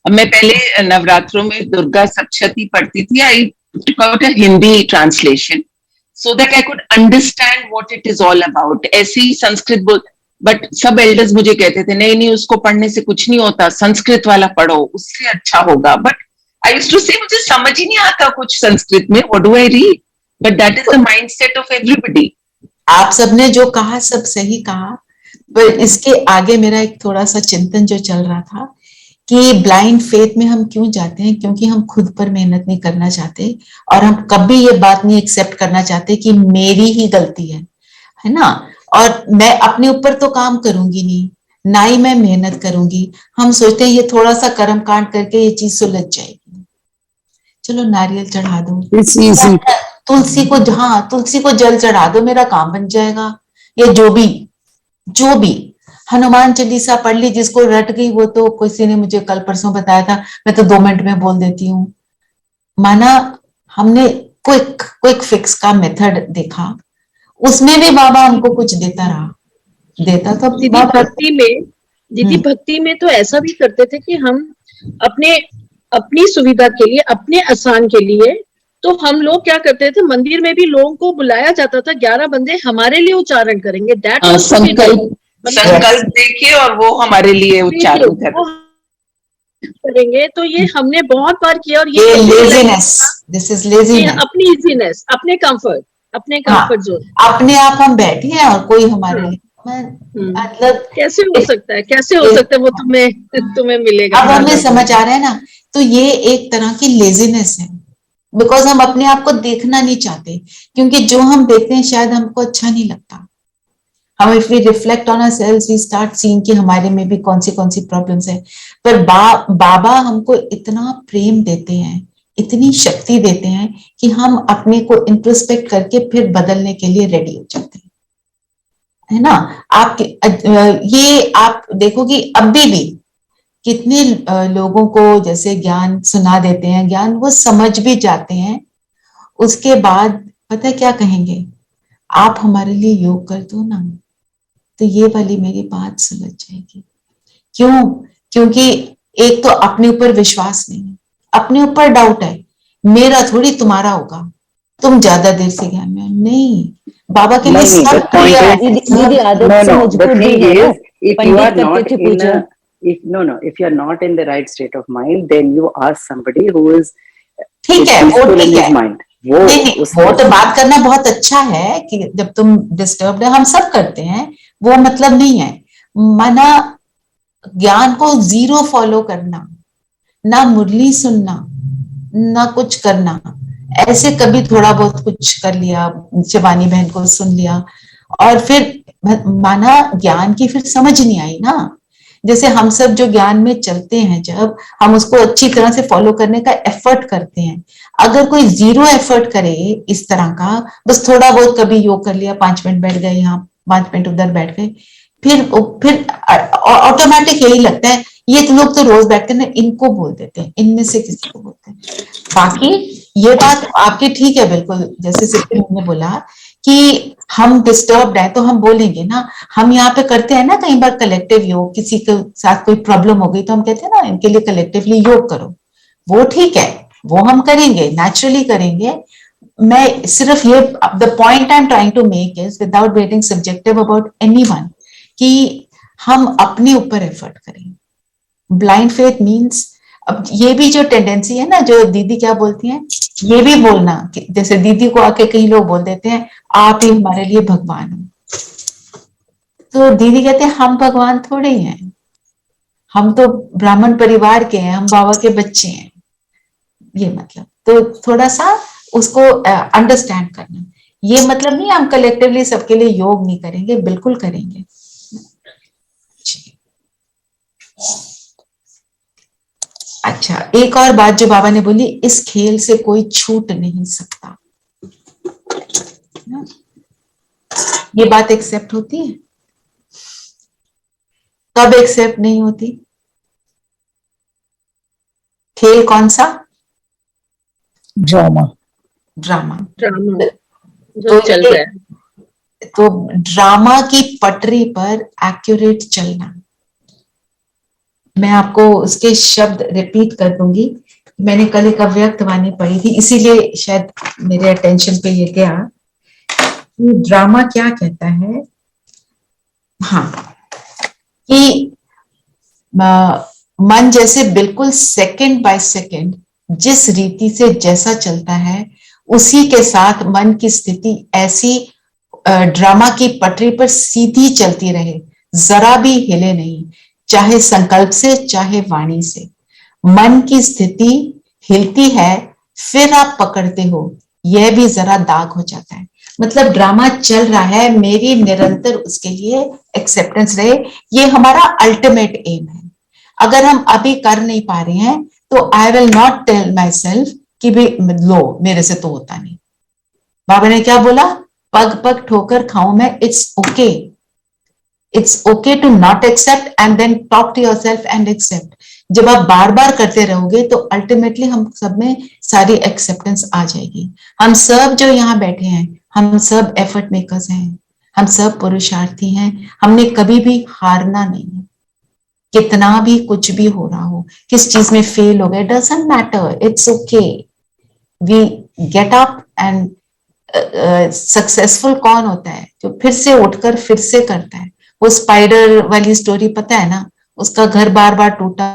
[SPEAKER 9] मैं पहले नवरात्रों में दुर्गा सप्तशती पढ़ती थी, आई took out a Hindi translation so that I could understand what it is all about. ऐसे ही संस्कृत बोल, बट सब एल्डर्स मुझे कहते थे नहीं उसको पढ़ने से कुछ नहीं होता, संस्कृत वाला पढ़ो उससे अच्छा होगा। बट आई यूज्ड टू से मुझे समझ ही नहीं आता कुछ संस्कृत में, what do I read, but that is the mindset of everybody.
[SPEAKER 2] आप सबने जो कहा सब सही कहा, पर इसके आगे मेरा एक थोड़ा सा चिंतन जो चल रहा था कि ब्लाइंड फेथ में हम क्यों जाते हैं, क्योंकि हम खुद पर मेहनत नहीं करना चाहते, और हम कभी ये बात नहीं एक्सेप्ट करना चाहते कि मेरी ही गलती है ना, और मैं अपने ऊपर तो काम करूंगी नहीं, ना ही मैं मेहनत करूंगी। हम सोचते हैं ये थोड़ा सा कर्म कांड करके ये चीज सुलझ जाएगी, चलो नारियल चढ़ा दो, तुलसी को जल चढ़ा दो, मेरा काम बन जाएगा। ये जो भी हनुमान चालीसा पढ़ ली, जिसको रट गई वो तो, किसी ने मुझे कल परसों बताया था, मैं तो 2 मिनट में बोल देती हूँ। माना हमने क्विक फिक्स का मेथड देखा, उसमें भी बाबा हमको कुछ देता तो
[SPEAKER 4] दीदी भक्ति में तो ऐसा भी करते थे कि हम अपनी सुविधा के लिए, अपने आसान के लिए, तो हम लोग क्या करते थे, मंदिर में भी लोगों को बुलाया जाता था, 11 बंदे हमारे लिए उच्चारण करेंगे,
[SPEAKER 9] संकल्प देखिए और वो हमारे लिए उच्चारण
[SPEAKER 4] करेंगे। तो ये हमने बहुत बार किया, और ये अपनी इजीनेस, अपने कंफर्ट जोन,
[SPEAKER 2] अपने आप हम बैठे हैं और कोई हमारे लिए, मतलब
[SPEAKER 4] कैसे हो सकता है वो तुम्हें मिलेगा।
[SPEAKER 2] अब हमें समझ आ रहा है ना, तो ये एक तरह की लेजीनेस है, बिकॉज हम अपने आप को देखना नहीं चाहते, क्योंकि जो हम देखते हैं शायद हमको अच्छा नहीं लगता। हम if we reflect on ourselves we start seeing कि हमारे में भी कौन सी प्रॉब्लम्स है। पर बाबा हमको इतना प्रेम देते हैं, इतनी शक्ति देते हैं कि हम अपने को इंट्रोस्पेक्ट करके फिर बदलने के लिए रेडी हो जाते हैं, है ना। ये आप देखो कि अभी भी कितने लोगों को जैसे ज्ञान सुना देते हैं, ज्ञान वो समझ भी जाते हैं, उसके बाद पता है क्या कहेंगे, आप हमारे लिए योग कर दो ना, तो ये वाली मेरी बात सुलझ जाएगी। क्यों? क्योंकि एक तो अपने ऊपर विश्वास नहीं है, अपने ऊपर डाउट है, मेरा थोड़ी तुम्हारा होगा, तुम ज्यादा देर से ज्ञान में नहीं, बाबा के लिए सब क्लियर है।
[SPEAKER 8] If you are not in the right state of mind, then you ask somebody who is
[SPEAKER 2] ठीक है, वो ठीक है,
[SPEAKER 8] नहीं,
[SPEAKER 2] वो तो बात करना बहुत अच्छा है कि जब तुम डिस्टर्ब्ड है, हम सब करते हैं, वो मतलब नहीं है। मना ज्ञान को 0 फॉलो करना, ना मुरली सुनना, ना कुछ करना, ऐसे कभी थोड़ा बहुत कुछ कर लिया, शिवानी बहन को सुन लिया, और फिर माना ज्ञान की फिर समझ नहीं आई ना, जैसे हम सब जो ज्ञान में चलते हैं, जब हम उसको अच्छी तरह से फॉलो करने का एफर्ट करते हैं, अगर कोई जीरो एफर्ट करे इस तरह का, बस थोड़ा बहुत कभी योग कर लिया, 5 मिनट बैठ गए यहाँ, 5 मिनट उधर बैठ गए, फिर ऑटोमेटिक यही लगता है ये तो लोग तो रोज बैठते हैं ना, इनको बोल देते हैं, इनमें से किसी को बोलते हैं। बाकी ये बात आपकी ठीक है बिल्कुल, जैसे सिद्धि ने बोला कि हम डिस्टर्ब है तो हम बोलेंगे ना, हम यहाँ पे करते हैं ना कई बार कलेक्टिव योग, किसी के साथ कोई प्रॉब्लम हो गई तो हम कहते हैं ना इनके लिए कलेक्टिवली योग करो, वो ठीक है, वो हम करेंगे, नेचुरली करेंगे। मैं सिर्फ ये, the point I am trying to make is without getting subjective about anyone, कि हम अपने ऊपर एफर्ट करें। ब्लाइंड फेथ मीन्स, अब ये भी जो टेंडेंसी है ना, जो दीदी क्या बोलती हैं, ये भी बोलना कि जैसे दीदी को आके कई लोग बोल देते हैं आप ही हमारे लिए भगवान हो, तो दीदी कहते हैं हम भगवान थोड़े ही हैं, हम तो ब्राह्मण परिवार के हैं, हम बाबा के बच्चे हैं, ये मतलब। तो थोड़ा सा उसको अंडरस्टैंड करना, ये मतलब नहीं हम कलेक्टिवली सबके लिए योग नहीं करेंगे, बिल्कुल करेंगे। अच्छा, एक और बात जो बाबा ने बोली, इस खेल से कोई छूट नहीं सकता, ये बात एक्सेप्ट होती है? कब एक्सेप्ट नहीं होती? खेल कौन सा?
[SPEAKER 6] ड्रामा।
[SPEAKER 4] ड्रामा
[SPEAKER 2] तो
[SPEAKER 4] जो चल रहा है।
[SPEAKER 2] तो ड्रामा की पटरी पर एक्यूरेट चलना, मैं आपको उसके शब्द रिपीट कर दूंगी, मैंने कल एक अव्यक्तवाणी पढ़ी थी, इसीलिए शायद मेरे अटेंशन पे ये गया कि ड्रामा क्या कहता है। हाँ, कि मन जैसे बिल्कुल सेकंड बाय सेकंड जिस रीति से जैसा चलता है, उसी के साथ मन की स्थिति ऐसी ड्रामा की पटरी पर सीधी चलती रहे, जरा भी हिले नहीं, चाहे संकल्प से चाहे वाणी से। मन की स्थिति हिलती है, फिर आप पकड़ते हो, यह भी जरा दाग हो जाता है। मतलब ड्रामा चल रहा है, मेरी निरंतर उसके लिए एक्सेप्टेंस रहे, ये हमारा अल्टीमेट एम है। अगर हम अभी कर नहीं पा रहे हैं तो I will not tell myself कि भाई लो मेरे से तो होता नहीं। बाबा ने क्या बोला, पग पग ठोकर खाऊं मैं, it's okay, it's okay to not accept and then talk to yourself and accept. जब आप बार बार करते रहोगे तो अल्टीमेटली हम सब में सारी एक्सेप्टेंस आ जाएगी। हम सब जो यहाँ बैठे हैं, हम सब एफर्ट मेकर्स हैं, हम सब पुरुषार्थी हैं, हमने कभी भी हारना नहीं है। कितना भी कुछ भी हो रहा हो, किस चीज में फेल हो गए, doesn't matter, it's okay, we get up and successful कौन होता है? जो फिर से उठकर फिर से करता है। वो स्पाइडर वाली स्टोरी पता है ना, उसका घर बार बार टूटा,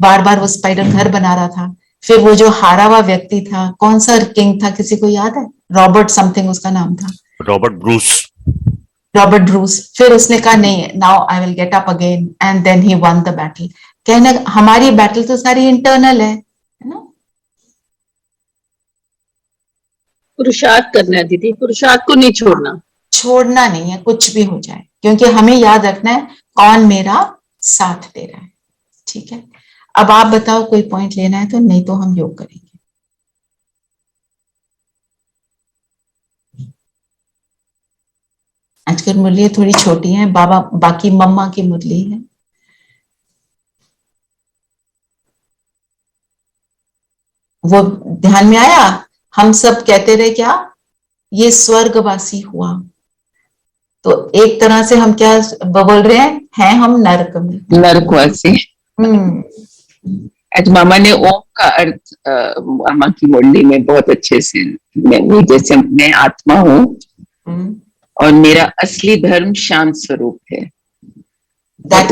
[SPEAKER 2] बार बार वो स्पाइडर घर बना रहा था, फिर वो जो हारा हुआ व्यक्ति था, कौन सा किंग था, किसी को याद है? रॉबर्ट समथिंग उसका नाम था,
[SPEAKER 5] रॉबर्ट ब्रूस।
[SPEAKER 2] Robert Bruce. फिर उसने कहा नहीं, now I will get up again and then he won the battle. कहना हमारी बैटल तो सारी इंटरनल है ना?
[SPEAKER 4] पुरुषार्थ करना है दीदी, पुरुषार्थ को नहीं छोड़ना,
[SPEAKER 2] छोड़ना नहीं है, कुछ भी हो जाए, क्योंकि हमें याद रखना है कौन मेरा साथ दे रहा है। ठीक है, अब आप बताओ कोई पॉइंट लेना है तो, नहीं तो हम योग करेंगे। आजकल मुरलियां थोड़ी छोटी हैं, बाबा बाकी मम्मा की मुरली है। वो ध्यान में आया? हम सब कहते रहे क्या, ये स्वर्गवासी हुआ, तो एक तरह से हम क्या बोल रहे हैं हम नरक में,
[SPEAKER 9] नरकवासी। आज मामा ने ओम का अर्थ मामा की मुरली में बहुत अच्छे से, मैं जैसे मैं आत्मा हूँ और मेरा असली धर्म शांत स्वरूप है।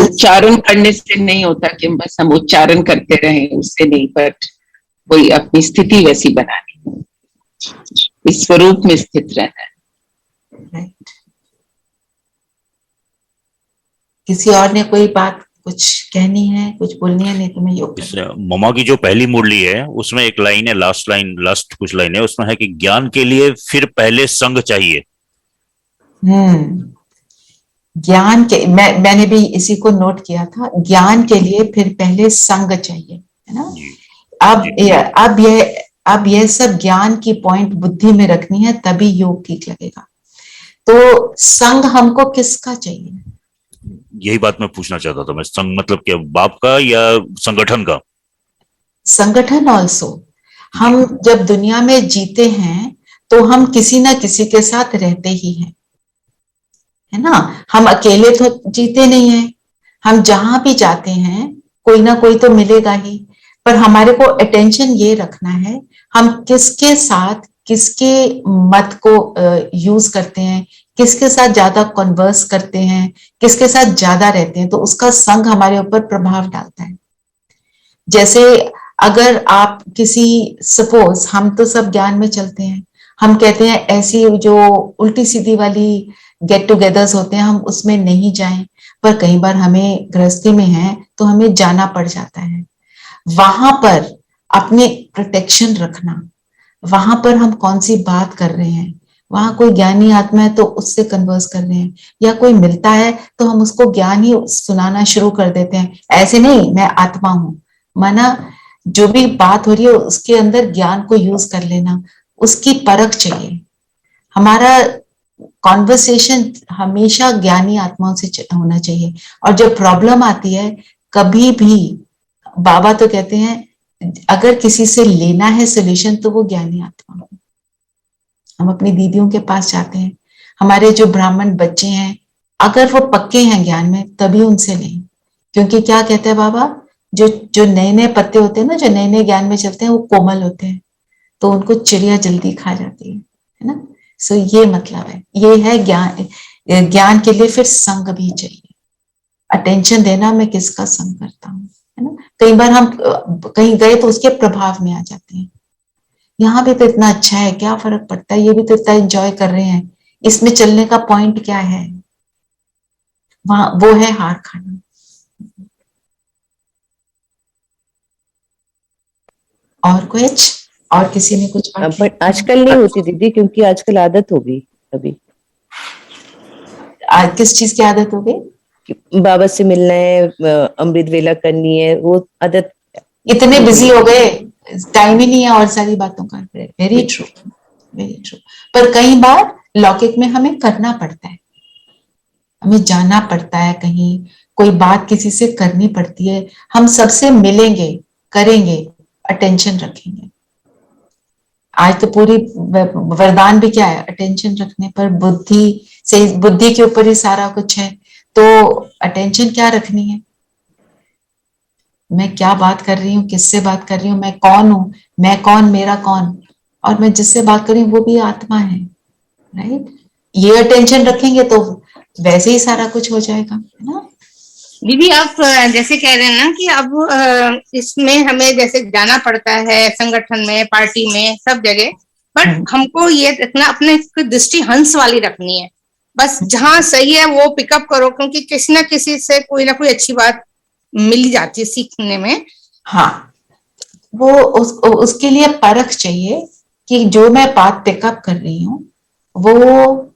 [SPEAKER 9] उच्चारण करने से नहीं होता कि बस हम उच्चारण करते रहें, उससे नहीं, बट कोई अपनी स्थिति वैसी बनानी, इस स्वरूप में स्थित रहना है।
[SPEAKER 2] किसी और ने कोई बात कुछ कहनी है, कुछ बोलनी है? नहीं तो मैं योग
[SPEAKER 5] ममा की जो पहली मुरली है उसमें एक लाइन है, लास्ट कुछ लाइन है उसमें है कि ज्ञान के लिए फिर पहले संग चाहिए।
[SPEAKER 2] ज्ञान के मैंने भी इसी को नोट किया था, ज्ञान के लिए फिर पहले संग चाहिए, है ना।
[SPEAKER 5] जी
[SPEAKER 2] अब ये सब ज्ञान की पॉइंट बुद्धि में रखनी है, तभी योग ठीक लगेगा। तो संग हमको किसका चाहिए?
[SPEAKER 5] यही बात मैं पूछना चाहता था मैं, संग मतलब क्या, बाप का या संगठन का?
[SPEAKER 2] संगठन ऑल्सो। हम जब दुनिया में जीते हैं तो हम किसी ना किसी के साथ रहते ही हैं, है ना। हम अकेले तो जीते नहीं हैं, हम जहां भी जाते हैं कोई ना कोई तो मिलेगा ही। पर हमारे को अटेंशन ये रखना है हम किसके साथ, किसके मत को यूज करते हैं, किसके साथ ज्यादा कन्वर्स करते हैं, किसके साथ ज्यादा रहते हैं, तो उसका संग हमारे ऊपर प्रभाव डालता है। जैसे अगर आप किसी, सपोज हम तो सब ज्ञान में चलते हैं, हम कहते हैं ऐसी जो उल्टी सीधी वाली गेट टुगेदर्स होते हैं हम उसमें नहीं जाएं, पर कई बार हमें गृहस्थी में है तो हमें जाना पड़ जाता है। वहां पर अपने प्रोटेक्शन रखना, वहां पर हम कौन सी बात कर रहे हैं, वहां कोई ज्ञानी आत्मा है तो उससे कन्वर्स कर रहे हैं, या कोई मिलता है तो हम उसको ज्ञान ही सुनाना शुरू कर देते हैं। ऐसे नहीं मैं आत्मा हूं, माना जो भी बात हो रही है उसके अंदर ज्ञान को यूज कर लेना, उसकी परख चाहिए। हमारा कॉन्वर्सेशन हमेशा ज्ञानी आत्माओं से होना चाहिए। और जब प्रॉब्लम आती है कभी भी, बाबा तो कहते हैं अगर किसी से लेना है सोल्यूशन तो वो ज्ञानी आत्मा हो। हम अपनी दीदियों के पास जाते हैं, हमारे जो ब्राह्मण बच्चे हैं अगर वो पक्के हैं ज्ञान में तभी उनसे लें, क्योंकि क्या कहते हैं बाबा, जो जो नए नए पत्ते होते हैं ना, जो नए नए ज्ञान में चलते हैं वो कोमल होते हैं, तो उनको चिड़िया जल्दी खा जाती है ना। सो ये मतलब है, ये है ज्ञान। ज्ञान के लिए फिर संग भी चाहिए, अटेंशन देना मैं किसका संग करता हूँ, है ना। कई बार हम कहीं गए तो उसके प्रभाव में आ जाते हैं, यहाँ भी तो इतना अच्छा है, क्या फर्क पड़ता है, ये भी तो इतना एंजॉय कर रहे हैं, इसमें चलने का पॉइंट क्या है, वहां वो है हार खाना। और कुछ, और किसी ने कुछ बात
[SPEAKER 7] बट आजकल नहीं होती दीदी, क्योंकि आजकल आदत हो गई। अभी
[SPEAKER 2] आज किस चीज की आदत हो गई?
[SPEAKER 7] कि बाबा से मिलना है, अमृत वेला करनी है, वो आदत।
[SPEAKER 2] इतने बिजी हो गए, टाइम ही नहीं है और सारी बातों का। Very true, very true. पर कई बार लौकिक में हमें करना पड़ता है, हमें जाना पड़ता है कहीं, कोई बात किसी से करनी पड़ती है, हम सबसे मिलेंगे, करेंगे, अटेंशन रखेंगे। आज तो पूरी वरदान भी क्या है, अटेंशन रखने पर, बुद्धि से, बुद्धि के ऊपर ही सारा कुछ है, तो अटेंशन क्या रखनी है, मैं क्या बात कर रही हूँ, किससे बात कर रही हूँ, मैं कौन हूँ, मैं कौन, मेरा कौन, और मैं जिससे बात कर रही हूँ वो भी आत्मा है, राइट। ये अटेंशन रखेंगे तो वैसे ही सारा कुछ हो जाएगा, है ना।
[SPEAKER 3] दीदी आप जैसे कह रहे हैं ना कि अब इसमें हमें जैसे जाना पड़ता है संगठन में, पार्टी में, सब जगह, बट हमको ये रखना, अपने दृष्टि हंस वाली रखनी है, बस जहाँ सही है वो पिकअप करो, क्योंकि किसी ना किसी से कोई ना कोई अच्छी बात मिल जाती है सीखने में।
[SPEAKER 2] हाँ, वो उसके लिए परख चाहिए कि जो मैं बात पिकअप कर रही हूँ वो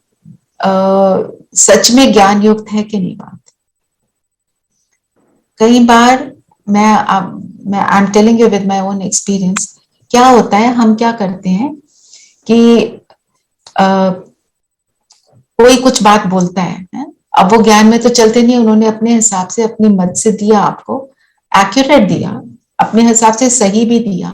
[SPEAKER 2] सच में ज्ञान युक्त है कि नहीं बात। कई बार मैं I am telling you with my own experience, क्या होता है, हम क्या करते हैं कि कोई कुछ बात बोलता है? अब वो ज्ञान में तो चलते नहीं, उन्होंने अपने हिसाब से, अपनी मत से दिया, आपको एक्यूरेट दिया, अपने हिसाब से सही भी दिया,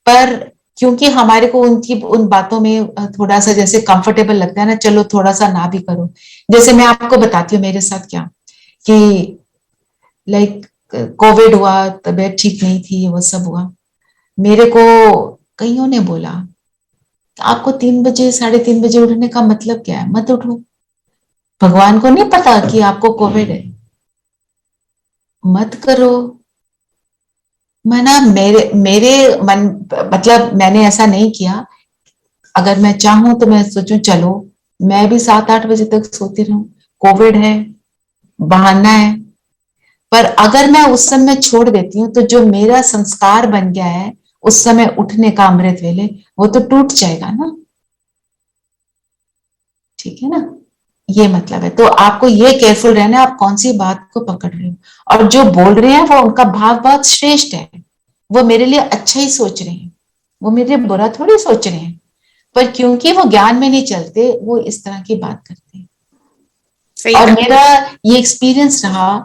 [SPEAKER 2] पर क्योंकि हमारे को उनकी उन बातों में थोड़ा सा जैसे कंफर्टेबल लगता है ना, चलो थोड़ा सा ना भी करो। जैसे मैं आपको बताती हूँ मेरे साथ क्या, कि लाइक कोविड हुआ, तबीयत ठीक नहीं थी, वो सब हुआ, मेरे को कईयों ने बोला आपको 3 बजे 3:30 बजे उठने का मतलब क्या है, मत उठो, भगवान को नहीं पता कि आपको कोविड है, मत करो। मैं मेरे मेरे मन, मतलब मैंने ऐसा नहीं किया, अगर मैं चाहूं तो मैं सोचूं चलो मैं भी 7-8 बजे तक सोती रहूं, कोविड है, बहाना है, पर अगर मैं उस समय छोड़ देती हूँ तो जो मेरा संस्कार बन गया है उस समय उठने का अमृत वेले, वो तो टूट जाएगा ना, ठीक है ना। ये मतलब है। तो आपको ये केयरफुल रहना है आप कौन सी बात को पकड़ रहे हो, और जो बोल रहे हैं वो उनका भाव बहुत श्रेष्ठ है, वो मेरे लिए अच्छा ही सोच रहे हैं, वो मेरे लिए बुरा थोड़ी सोच रहे हैं, पर क्योंकि वो ज्ञान में नहीं चलते वो इस तरह की बात करते हैं।
[SPEAKER 3] सही
[SPEAKER 2] और
[SPEAKER 3] कहा।
[SPEAKER 2] मेरा ये एक्सपीरियंस रहा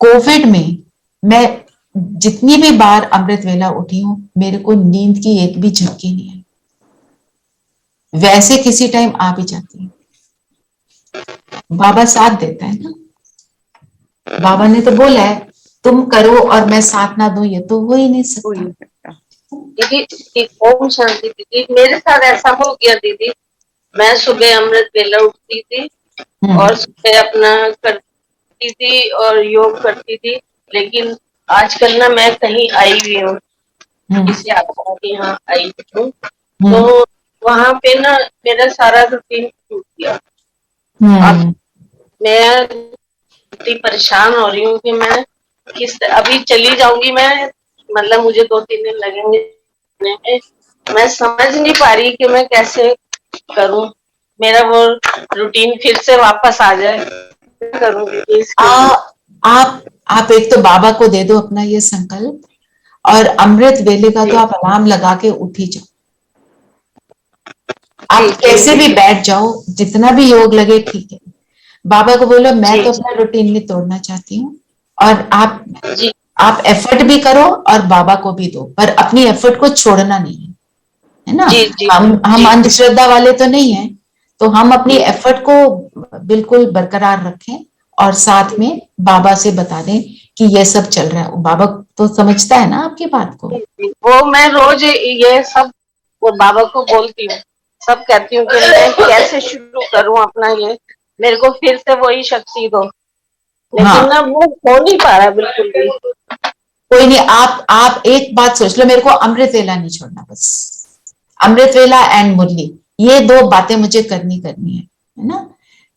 [SPEAKER 2] कोविड में, मैं जितनी भी बार अमृत वेला उठी हूं मेरे को नींद की एक भी झपकी नहीं है, वैसे किसी टाइम आ भी जाती है। बाबा साथ देता है ना, बाबा ने तो बोला है तुम करो और मैं साथ ना दूं, ये तो हो ही नहीं
[SPEAKER 7] हो ही
[SPEAKER 2] सकता।
[SPEAKER 7] नहीं सकता।
[SPEAKER 10] दीदी ओम शांति। दीदी मेरे साथ ऐसा हो गया दीदी, मैं सुबह अमृत वेला उठती थी और सुबह अपना करती थी और योग करती थी, लेकिन आजकल ना मैं कहीं आई हुई हूँ, किसी आत्मा के यहाँ आई हूँ, तो वहां पे ना मेरा सारा रूटीन टूट गया। अब मैं इतनी परेशान हो रही हूँ कि मैं अभी चली जाऊंगी मैं, मतलब मुझे 2-3 दिन लगेंगे में, मैं समझ नहीं पा रही कि मैं कैसे करूं, मेरा वो रूटीन फिर से वापस आ जाए, करूंगी इसके लिए।
[SPEAKER 2] आप एक तो बाबा को दे दो अपना ये संकल्प, और अमृत वेले का तो आप अलार्म लगा के उठ ही जाओ। आप कैसे भी बैठ जाओ, जितना भी योग लगे ठीक है, बाबा को बोलो मैं तो अपना रूटीन नहीं तोड़ना चाहती हूँ, और आप एफर्ट भी करो और बाबा को भी दो, पर अपनी एफर्ट को छोड़ना नहीं है ना। हम अंधश्रद्धा वाले तो नहीं है, तो हम अपनी एफर्ट को बिल्कुल बरकरार रखें और साथ में बाबा से बता दें कि ये सब चल रहा है। बाबा तो समझता है ना आपकी बात को।
[SPEAKER 10] वो मैं रोज ये सब वो बाबा को बोलती हूँ, सब कहती हूँ कि मैं कैसे शुरू करूँ अपना ये, मेरे को फिर से वही शक्ति दो, लेकिन ना वो हो नहीं पा रहा बिल्कुल भी।
[SPEAKER 2] कोई नहीं, आप एक बात सोच लो, मेरे को अमृत वेला नहीं छोड़ना, बस अमृत वेला एंड मुरली, ये 2 बातें मुझे करनी है ना।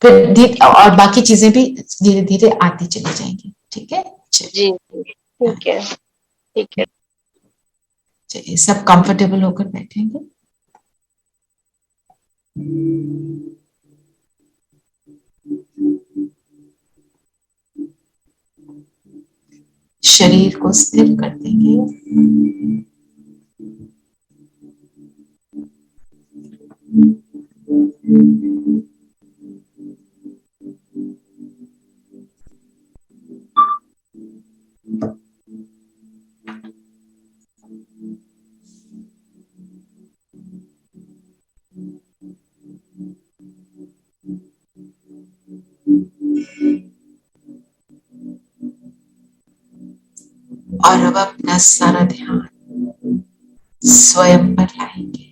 [SPEAKER 2] फिर और बाकी चीजें भी धीरे धीरे आती चली जाएंगी। ठीक है
[SPEAKER 10] जी ठीक है, ठीक है।
[SPEAKER 2] चलिए सब कंफर्टेबल होकर बैठेंगे। शरीर को स्थिर कर देंगे। और अब अपना सारा ध्यान स्वयं पर लाएंगे।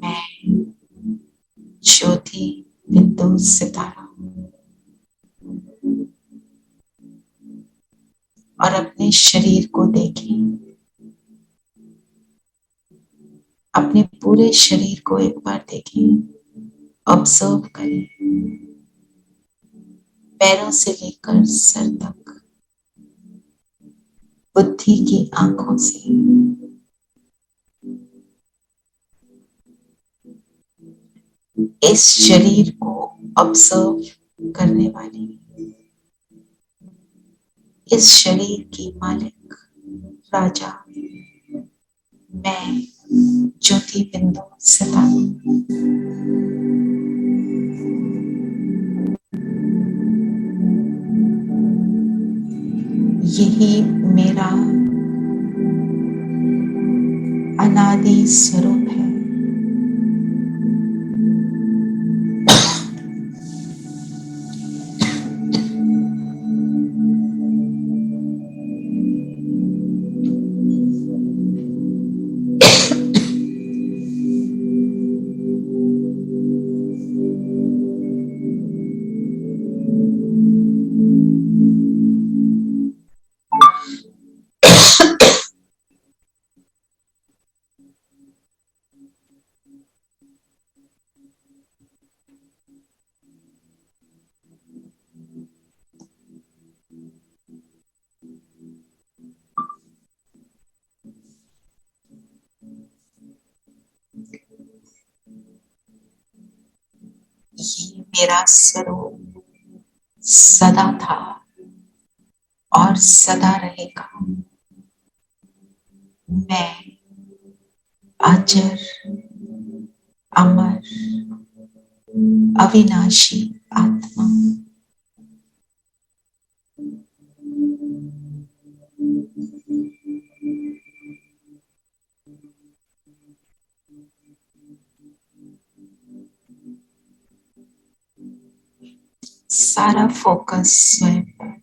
[SPEAKER 2] मैं ज्योति बिंदु सितारा और अपने शरीर को देखें, अपने पूरे शरीर को एक बार देखें, ऑब्जर्व करें, पैरों से लेकर सर तक, बुद्धि की आंखों से। इस शरीर को ऑब्जर्व करने वाली, इस शरीर की मालिक राजा मैं ज्योति बिंदु सितारा। यही मेरा अनादि स्वरूप है। मेरा स्वरूप सदा था और सदा रहेगा। मैं अजर, अमर, अविनाशी आत्मा। सारा फोकस स्वयं पर।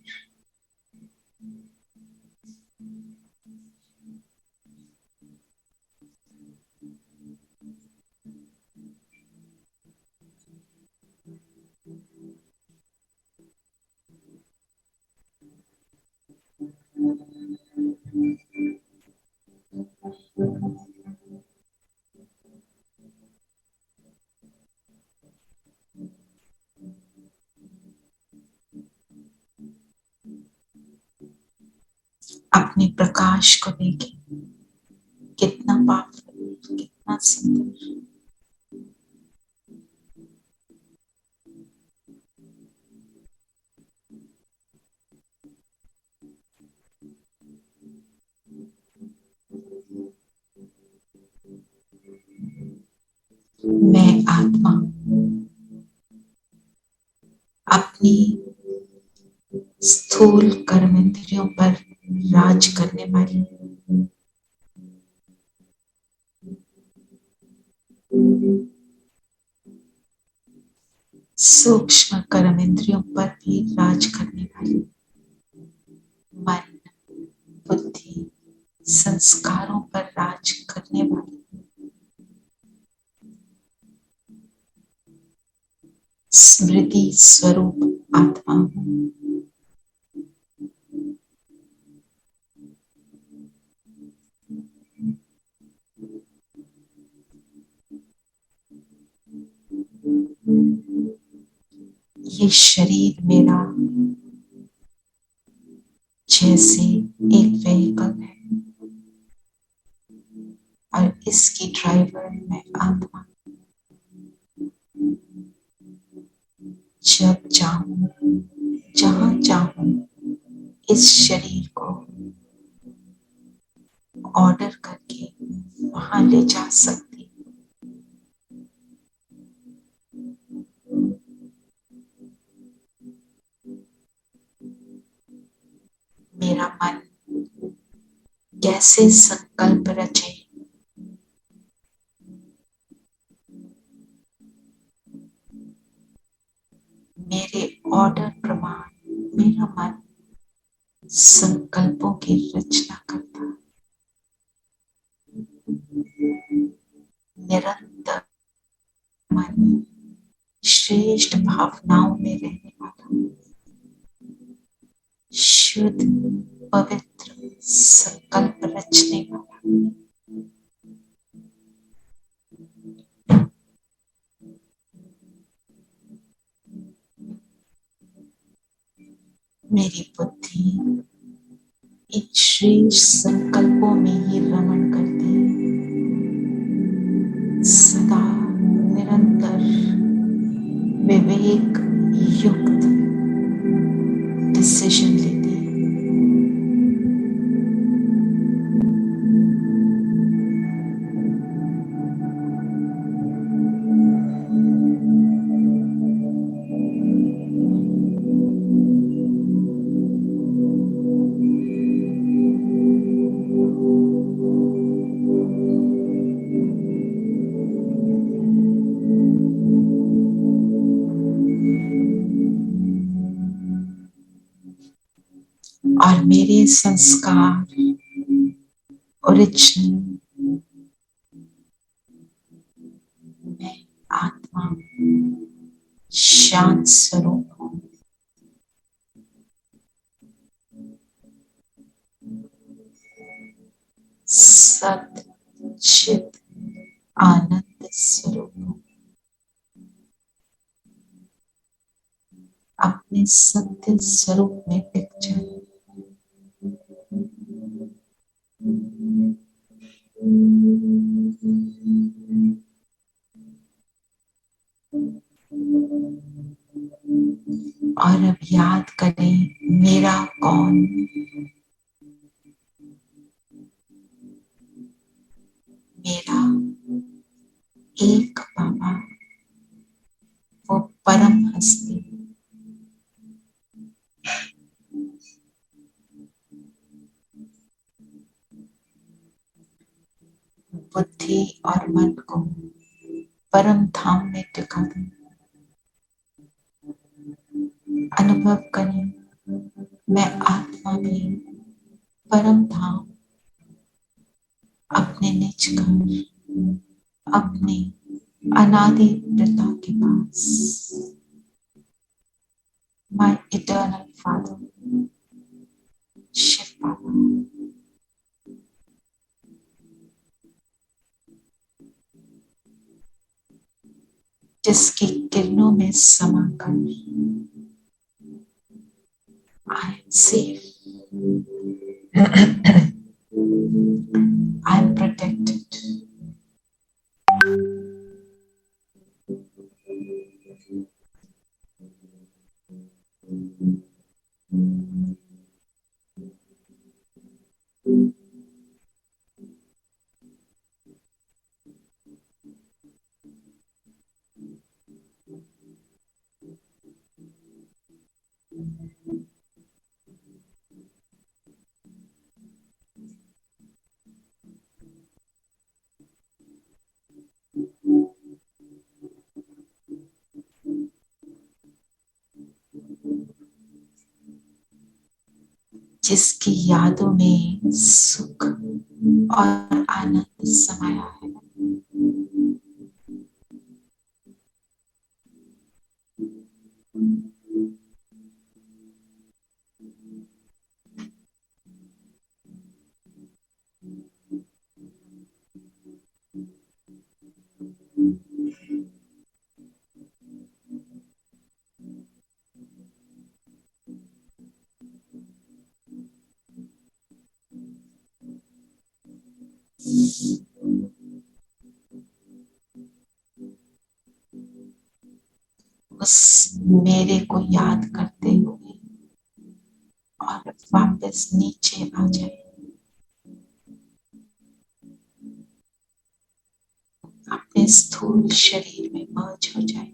[SPEAKER 2] अपने प्रकाश को देखें, कितना पावरफुल, कितना सुंदर। मैं आत्मा अपनी स्थूल कर्मेंद्रियों पर राज करने वाली सूक्ष्म कर्मेंद्रियों पर भी राज करने वाली मन, बुद्धि, संस्कारों पर राज करने वाली स्मृति स्वरूप आत्मा हूँ। ये शरीर मेरा जैसे एक व्हीकल है और इसकी ड्राइवर मैं आत्मा। जब चाहूं, जहां चाहूं, इस शरीर को ऑर्डर करके वहां ले जा सकती। मेरा मन कैसे संकल्प रचे, मेरे ऑर्डर प्रमाण मेरा मन संकल्पों की रचना करता। निरंतर मन श्रेष्ठ भावनाओं में रहने वाला, शुद्ध पवित्र संकल्प रचने वाला। मेरी बुद्धि इन श्रेष्ठ संकल्पों में ही रमण करती है, सदा निरंतर विवेक युक्त डिसीजन लेती है। और मेरे संस्कार ओरिजिनल, मैं आत्मा शांत स्वरूप हूँ। सत चित आनंद स्वरूप हूँ। अपने सत्य स्वरूप में टिक जाए। करें मेरा कौन, मेरा एक बाबा, वो परम हस्ती, बुद्धि और मन को परम धाम में टिका दें। अनुभव करें मैं आत्मा में परम धाम, अपने निज घर, अपने अनादि पिता के पास, my eternal father Shiv Baba, जिसकी किरणों में समाकर I am safe, I am protected. जिसकी यादों में सुख और आनंद समाया है, उस मेरे को याद करते हुए और वापस नीचे आ जाए, अपने स्थूल शरीर में मर्ज हो जाए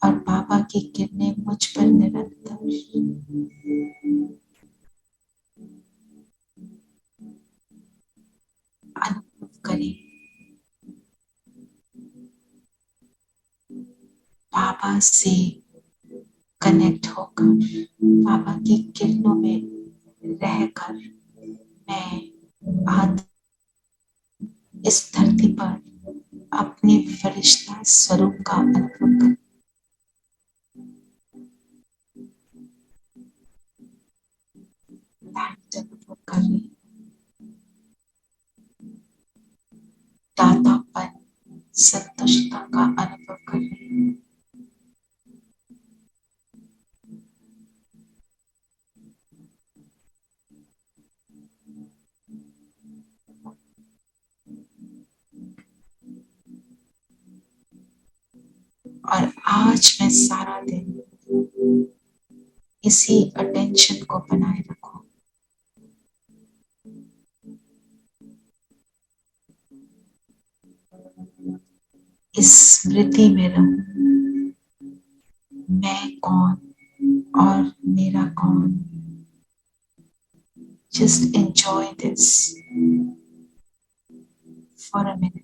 [SPEAKER 2] और बाबा की किरणें मुझ पर निरंतर अनुभव करें। बाबा से कनेक्ट होकर, बाबा की किरणों में रहकर मैं आज इस धरती पर अपने फरिश्ता स्वरूप का अनुभव कर रही, दातापन संतुष्टता का अनुभव कर रही, और आज मैं सारा दिन इसी अटेंशन को बनाए रखूं। इस स्मृति में रहूं मैं कौन और मेरा कौन। Just enjoy this for a minute.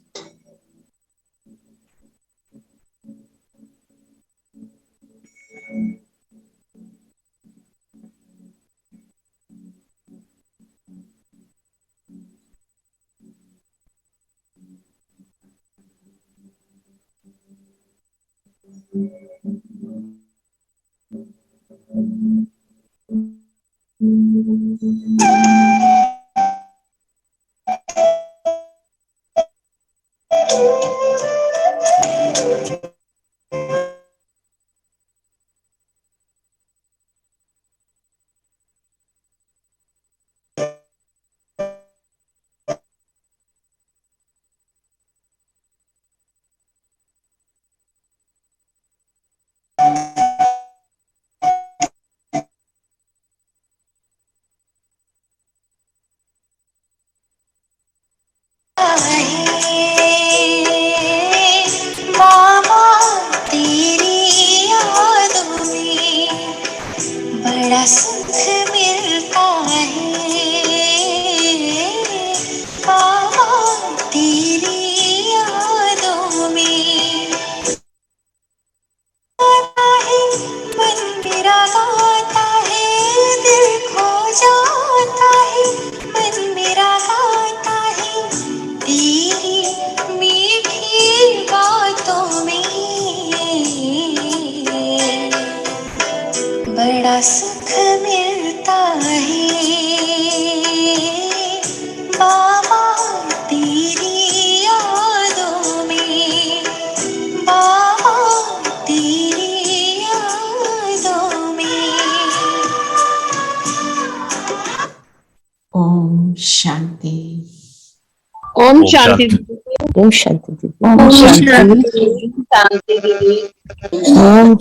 [SPEAKER 10] Om Shanti
[SPEAKER 7] Om Shanti दीदी।
[SPEAKER 10] ओम शांति दीदी।
[SPEAKER 7] ओम